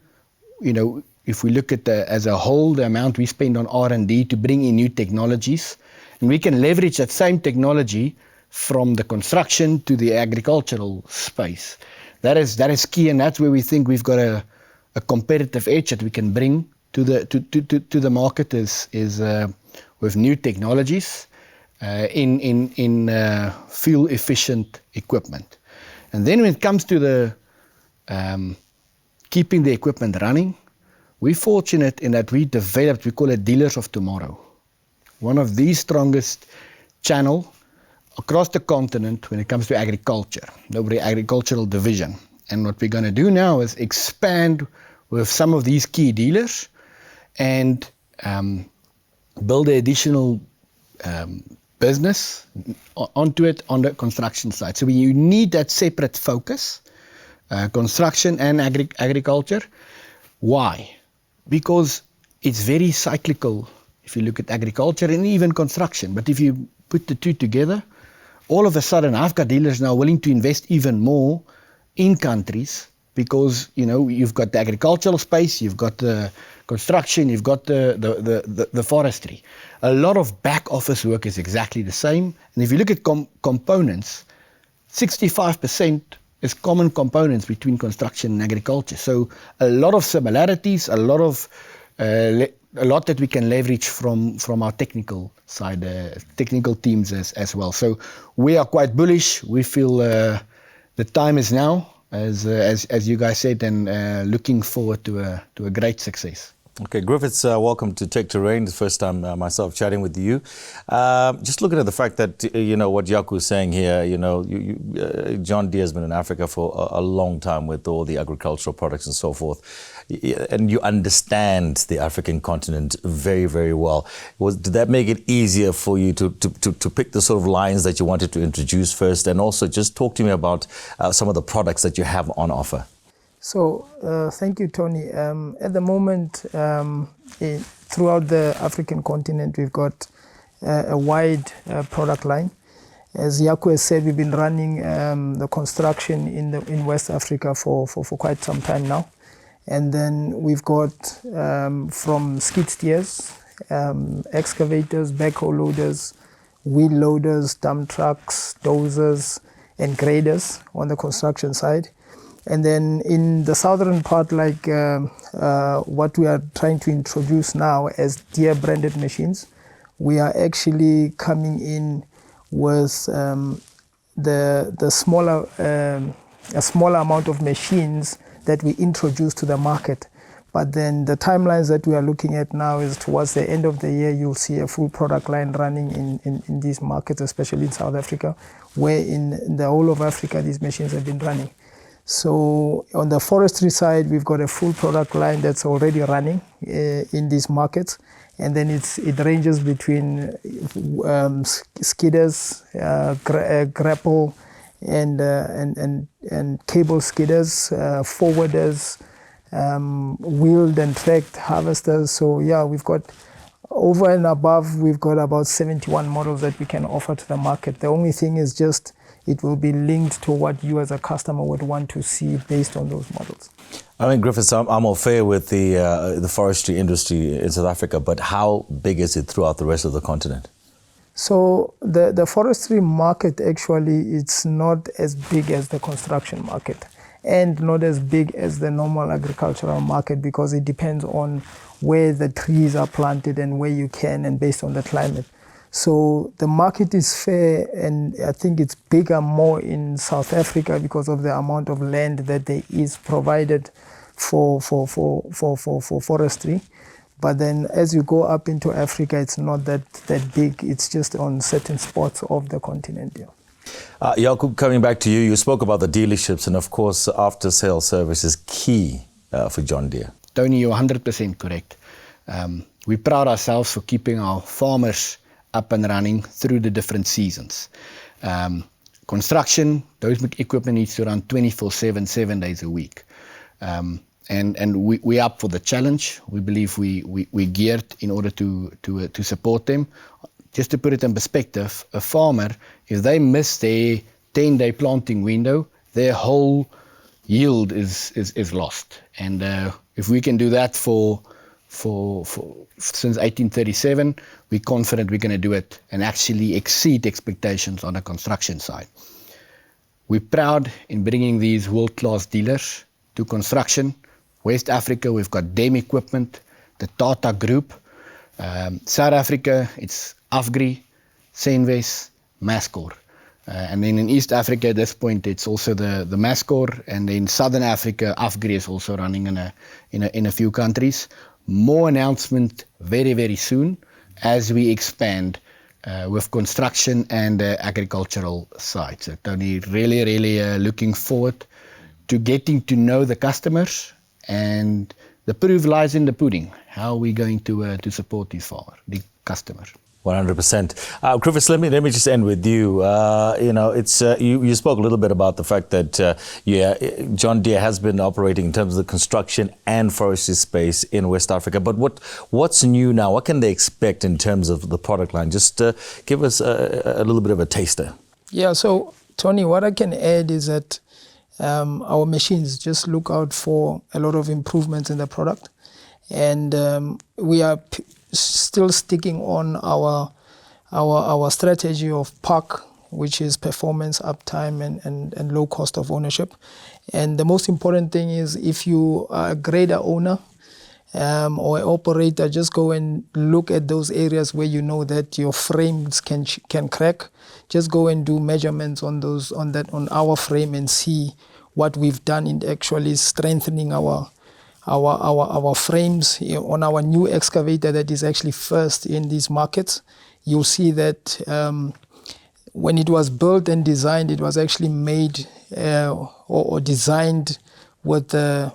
if we look at as a whole, the amount we spend on R&D to bring in new technologies, and we can leverage that same technology from the construction to the agricultural space. That is key, and that's where we think we've got a competitive edge that we can bring to the market is with new technologies. In fuel-efficient equipment. And then when it comes to the keeping the equipment running, we're fortunate in that we developed, we call it dealers of tomorrow. One of the strongest channel across the continent when it comes to agriculture, the agricultural division. And what we're going to do now is expand with some of these key dealers and build an additional business onto it on the construction side. So you need that separate focus, construction and agriculture. Why? Because it's very cyclical if you look at agriculture and even construction. But if you put the two together, all of a sudden I've got dealers now willing to invest even more in countries because you've got the agricultural space, you've got the construction, you've got the forestry. A lot of back office work is exactly the same. And if you look at components, 65% is common components between construction and agriculture. So a lot of similarities, a lot that we can leverage from our technical side, technical teams as well. So we are quite bullish. We feel the time is now, as you guys said, and looking forward to a great success. Okay, Griffiths, welcome to Tech Terrain. The first time myself chatting with you. Just looking at the fact that, what Jaco is saying here, John Deere has been in Africa for a long time with all the agricultural products and so forth. And you understand the African continent very, very well. Did that make it easier for you to pick the sort of lines that you wanted to introduce first? And also just talk to me about some of the products that you have on offer. So, thank you, Tony. At the moment, throughout the African continent, we've got a wide product line. As Jaco has said, we've been running the construction in West Africa for quite some time now. And then we've got from skid steers, excavators, backhoe loaders, wheel loaders, dump trucks, dozers, and graders on the construction side. And then in the southern part, like what we are trying to introduce now as Deere branded machines, we are actually coming in with the smaller a smaller amount of machines that we introduce to the market. But then the timelines that we are looking at now is towards the end of the year, you'll see a full product line running in these markets, especially in South Africa, where in the whole of Africa, these machines have been running. So on the forestry side, we've got a full product line that's already running in these markets. And then it ranges between skidders, grapple, and cable skidders, forwarders, wheeled and tracked harvesters. So yeah, we've got over and above, we've got about 71 models that we can offer to the market. The only thing is just it will be linked to what you as a customer would want to see based on those models. I mean, Griffiths, I'm all fair with the forestry industry in South Africa, but how big is it throughout the rest of the continent? So the forestry market, actually, it's not as big as the construction market and not as big as the normal agricultural market, because it depends on where the trees are planted and where you can, and based on the climate. So the market is fair, and I think it's bigger more in South Africa because of the amount of land that there is provided for forestry. But then as you go up into Africa, it's not that big. It's just on certain spots of the continent. Yeah. Jacob, coming back to you, you spoke about the dealerships, and of course, after-sale service is key for John Deere. Tony, you're 100% correct. We pride ourselves for keeping our farmers up and running through the different seasons. Construction, those equipment needs to run 24/7, 7 days a week. And we're up for the challenge. We believe we're geared in order to support them. Just to put it in perspective, a farmer, if they miss their 10-day planting window, their whole yield is lost. And if we can do that since 1837, we're confident we're going to do it and actually exceed expectations on the construction side. We're proud in bringing these world-class dealers to construction. West Africa, we've got DEM Equipment, the Tata Group. South Africa, it's Afgri, Senwes, Mascor. And then in East Africa at this point, it's also the Mascor. And in Southern Africa, Afgri is also running in a few countries. More announcement very, very soon as we expand with construction and agricultural side. So Tony, really looking forward to getting to know the customers, and the proof lies in the pudding. How are we going to support these farmers, the customers? 100%. Griffiths, let me just end with you. It's you spoke a little bit about the fact that John Deere has been operating in terms of the construction and forestry space in West Africa. But what's new now? What can they expect in terms of the product line? Just give us a little bit of a taster. Yeah. So Tony, what I can add is that our machines, just look out for a lot of improvements in the product, and we are still sticking on our strategy of PAC, which is performance, uptime, and low cost of ownership. And the most important thing is, if you are a grader owner or operator, just go and look at those areas where you know that your frames can crack. Just go and do measurements on our frame and see what we've done in actually strengthening our frames. On our new excavator that is actually first in these markets, you'll see that when it was built and designed, it was actually made or designed with the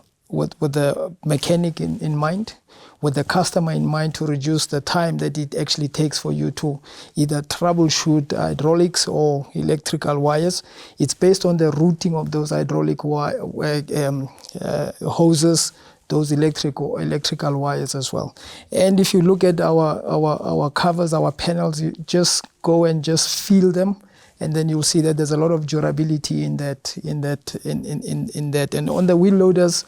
mechanic in mind, with the customer in mind, to reduce the time that it actually takes for you to either troubleshoot hydraulics or electrical wires. It's based on the routing of those hydraulic hoses, those electrical wires as well. And if you look at our covers, our panels, you just go and just feel them, and then you'll see that there's a lot of durability in that. And on the wheel loaders,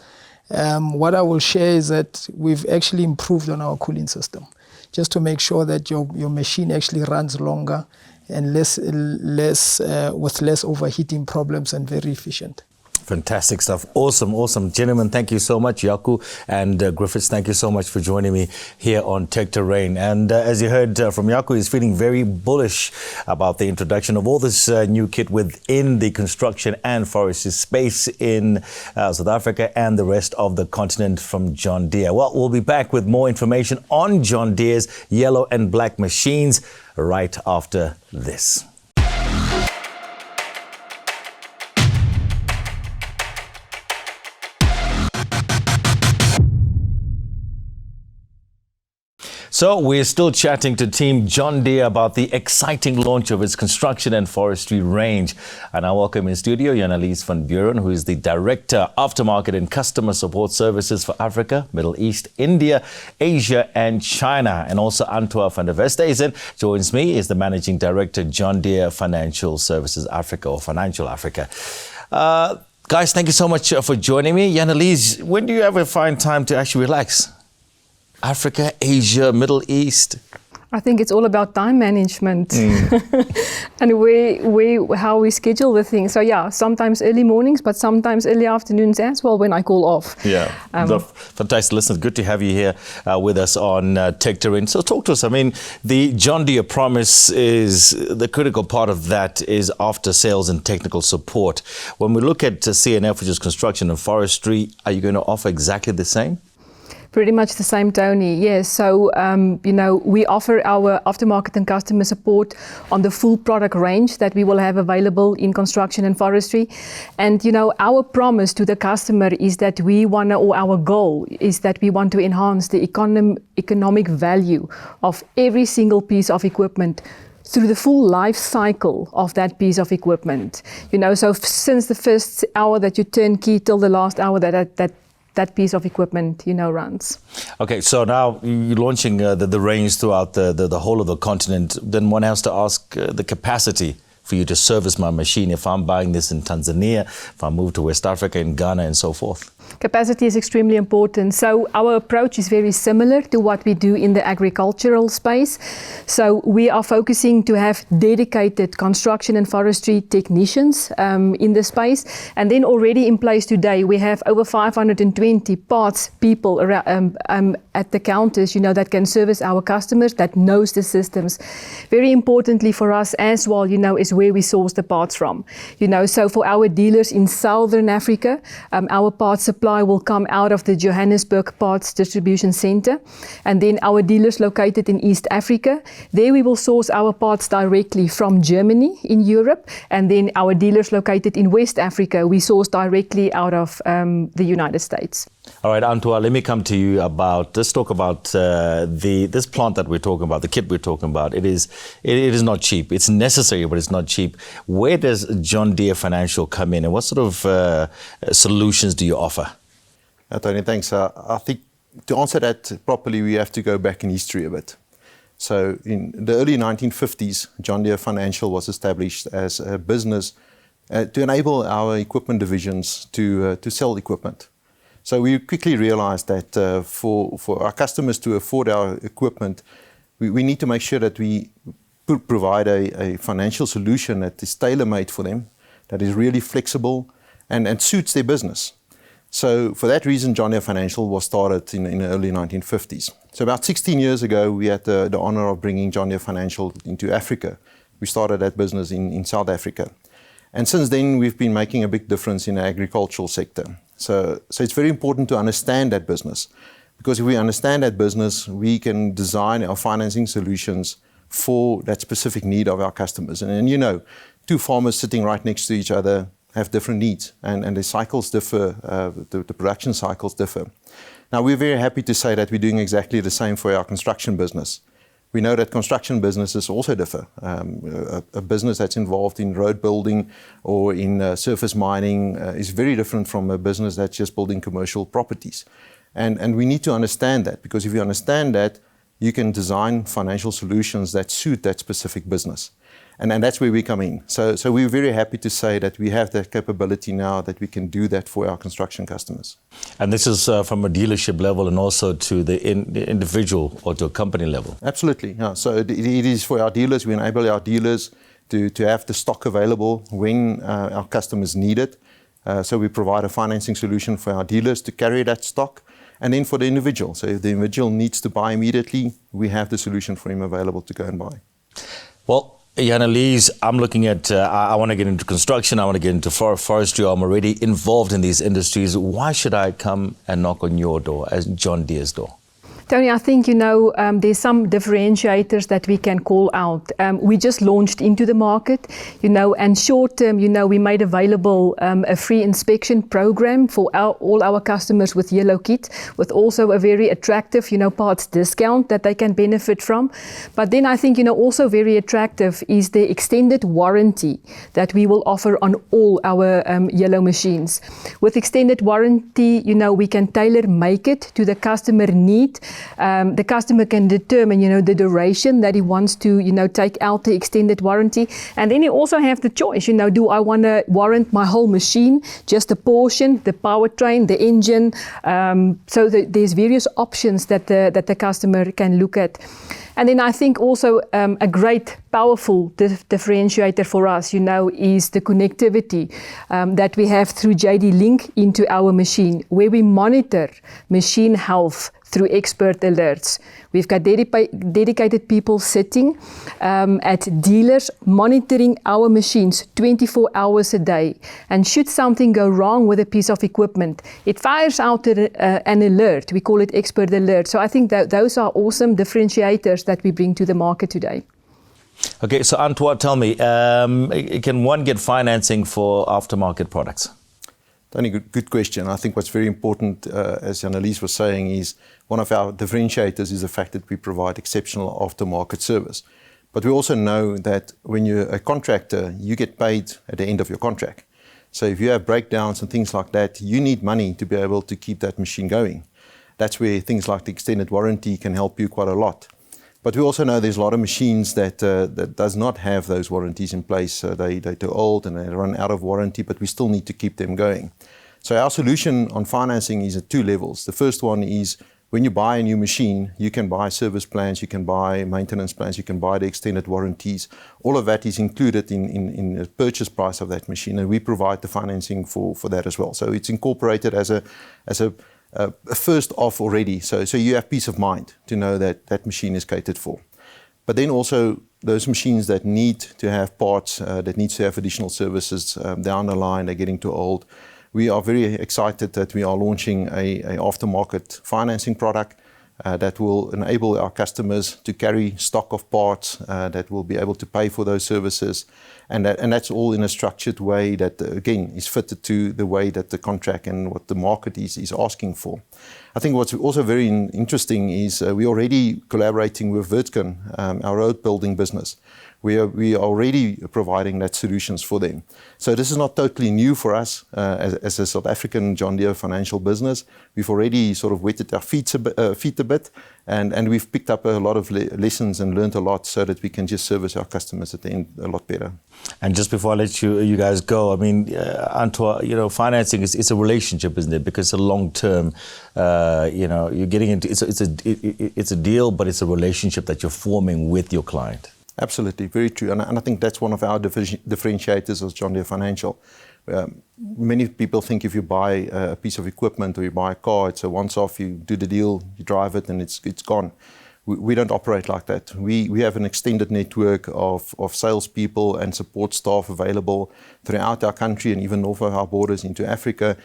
what I will share is that we've actually improved on our cooling system, just to make sure that your machine actually runs longer and less with less overheating problems, and very efficient. Fantastic stuff. Awesome. Gentlemen, thank you so much. Jaco and Griffiths, thank you so much for joining me here on Tech Terrain. And as you heard from Jaco, he's feeling very bullish about the introduction of all this new kit within the construction and forestry space in South Africa and the rest of the continent from John Deere. Well, we'll be back with more information on John Deere's yellow and black machines right after this. So we're still chatting to Team John Deere about the exciting launch of its construction and forestry range. And I welcome in studio Annelies van Buren, who is the Director, Aftermarket and Customer Support Services for Africa, Middle East, India, Asia and China. And also Antwerp van der Westhuizen joins me, is the Managing Director, John Deere Financial Services Africa, or Financial Africa. Guys, thank you so much for joining me. Annelies, when do you ever find time to actually relax? Africa, Asia, Middle East? I think it's all about time management and how we schedule the things. So yeah, sometimes early mornings, but sometimes early afternoons as well when I call off. Yeah, fantastic. Listen, good to have you here with us on Tech Terrain. So talk to us. I mean, the John Deere promise is, the critical part of that is after sales and technical support. When we look at CNF, which is construction and forestry, are you going to offer exactly the same? Pretty much the same, Tony. Yes. So, we offer our aftermarket and customer support on the full product range that we will have available in construction and forestry. And, our promise to the customer is that our goal is that we want to enhance the economic value of every single piece of equipment through the full life cycle of that piece of equipment. So since the first hour that you turn key till the last hour that piece of equipment, runs. Okay, so now you're launching the range throughout the whole of the continent. Then one has to ask the capacity for you to service my machine if I'm buying this in Tanzania, if I move to West Africa, in Ghana, and so forth. Capacity is extremely important. So our approach is very similar to what we do in the agricultural space. So we are focusing to have dedicated construction and forestry technicians in the space. And then already in place today, we have over 520 parts people around, at the counters, that can service our customers, that knows the systems. Very importantly for us as well, is where we source the parts from. So for our dealers in Southern Africa, our parts supply will come out of the Johannesburg Parts Distribution Center. And then our dealers located in East Africa, there we will source our parts directly from Germany in Europe. And then our dealers located in West Africa, we source directly out of the United States. All right, Antwerp, let me come to you let's talk about this plant that we're talking about, the kit we're talking about. It is not cheap. It's necessary, but it's not cheap. Where does John Deere Financial come in, and what sort of solutions do you offer? Tony, thanks. I think to answer that properly, we have to go back in history a bit. So in the early 1950s, John Deere Financial was established as a business to enable our equipment divisions to sell equipment. So we quickly realized that for our customers to afford our equipment, we need to make sure that we provide a financial solution that is tailor-made for them, that is really flexible and suits their business. So for that reason, John Deere Financial was started in the early 1950s. So about 16 years ago, we had the honor of bringing John Deere Financial into Africa. We started that business in South Africa. And since then, we've been making a big difference in the agricultural sector. So it's very important to understand that business, because if we understand that business, we can design our financing solutions for that specific need of our customers. And two farmers sitting right next to each other have different needs, and the cycles differ, the production cycles differ. Now, we're very happy to say that we're doing exactly the same for our construction business. We know that construction businesses also differ. A business that's involved in road building or in surface mining is very different from a business that's just building commercial properties. And we need to understand that, because if you understand that, you can design financial solutions that suit that specific business. And that's where we come in. So we're very happy to say that we have that capability now, that we can do that for our construction customers. And this is from a dealership level and also to the individual or to a company level? Absolutely. Yeah. So it is for our dealers. We enable our dealers to have the stock available when our customers need it. So we provide a financing solution for our dealers to carry that stock, and then for the individual. So if the individual needs to buy immediately, we have the solution for him available to go and buy. Well, Annelies, I'm looking at, I want to get into construction, I want to get into forestry, I'm already involved in these industries. Why should I come and knock on your door, as John Deere's door? Tony, I think, there's some differentiators that we can call out. We just launched into the market, and short term, we made available a free inspection program for all our customers with Yellow Kit, with also a very attractive, parts discount that they can benefit from. But then I think, also very attractive is the extended warranty that we will offer on all our yellow machines. With extended warranty, we can tailor make it to the customer need. The customer can determine, the duration that he wants to, take out the extended warranty. And then you also have the choice, do I want to warrant my whole machine, just a portion, the powertrain, the engine? So there's various options that the customer can look at. And then I think also a great, powerful differentiator for us, is the connectivity that we have through JD Link into our machine, where we monitor machine health through expert alerts. We've got dedicated people sitting at dealers monitoring our machines 24 hours a day. And should something go wrong with a piece of equipment, it fires out an alert. We call it expert alert. So I think that those are awesome differentiators that we bring to the market today. Okay, so Antoine, tell me, can one get financing for aftermarket products? Tony, good question. I think what's very important, as Annelies was saying, is one of our differentiators is the fact that we provide exceptional aftermarket service. But we also know that when you're a contractor, you get paid at the end of your contract. So if you have breakdowns and things like that, you need money to be able to keep that machine going. That's where things like the extended warranty can help you quite a lot. But we also know there's a lot of machines that does not have those warranties in place. They're too old and they run out of warranty, but we still need to keep them going. So our solution on financing is at two levels. The first one is when you buy a new machine, you can buy service plans, you can buy maintenance plans, you can buy the extended warranties. All of that is included in the purchase price of that machine, and we provide the financing for that as well. So it's incorporated as a first off already. So you have peace of mind to know that that machine is catered for. But then also those machines that need to have parts, that needs to have additional services down the line, they're getting too old. We are very excited that we are launching a aftermarket financing product that will enable our customers to carry stock of parts, that will be able to pay for those services. And that's all in a structured way that, again, is fitted to the way that the contract and what the market is asking for. I think what's also very interesting is we're already collaborating with Wirtgen, our road building business. We are already providing that solutions for them. So this is not totally new for us as a South African John Deere financial business. We've already sort of wetted our feet a bit, and we've picked up a lot of lessons and learned a lot so that we can just service our customers at the end a lot better. And just before I let you guys go, I mean, Antoine, financing is a relationship, isn't it? Because it's a long term. You're getting into it's a deal, but it's a relationship that you're forming with your client. Absolutely, very true. And I think that's one of our differentiators as John Deere Financial. Many people think if you buy a piece of equipment or you buy a car, it's a once-off, you do the deal, you drive it, and it's gone. We don't operate like that. We have an extended network of salespeople and support staff available throughout our country and even north of our borders into Africa,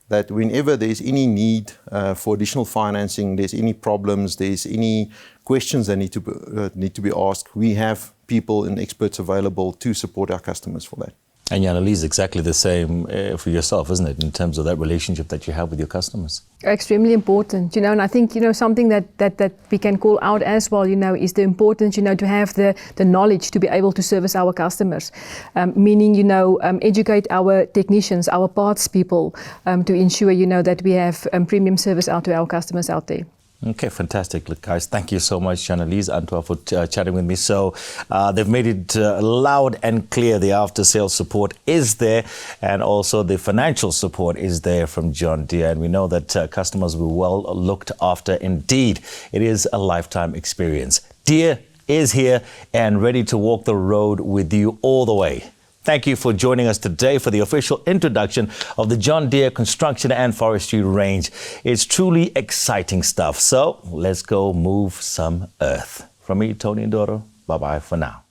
that whenever there's any need for additional financing, there's any problems, there's any questions that need to be asked, we have people and experts available to support our customers for that. And Annelies, exactly the same for yourself, isn't it, in terms of that relationship that you have with your customers? Extremely important, and I think, something that we can call out as well, is the importance, to have the knowledge to be able to service our customers, meaning, educate our technicians, our parts people, to ensure, that we have premium service out to our customers out there. Okay, fantastic. Look, guys, thank you so much, Annelies, Antoine, for chatting with me. So they've made it loud and clear. The after-sales support is there, and also the financial support is there from John Deere. And we know that customers will be well looked after. Indeed, it is a lifetime experience. Deere is here and ready to walk the road with you all the way. Thank you for joining us today for the official introduction of the John Deere Construction and Forestry range. It's truly exciting stuff. So let's go move some earth. From me, Tony Ndoro, bye-bye for now.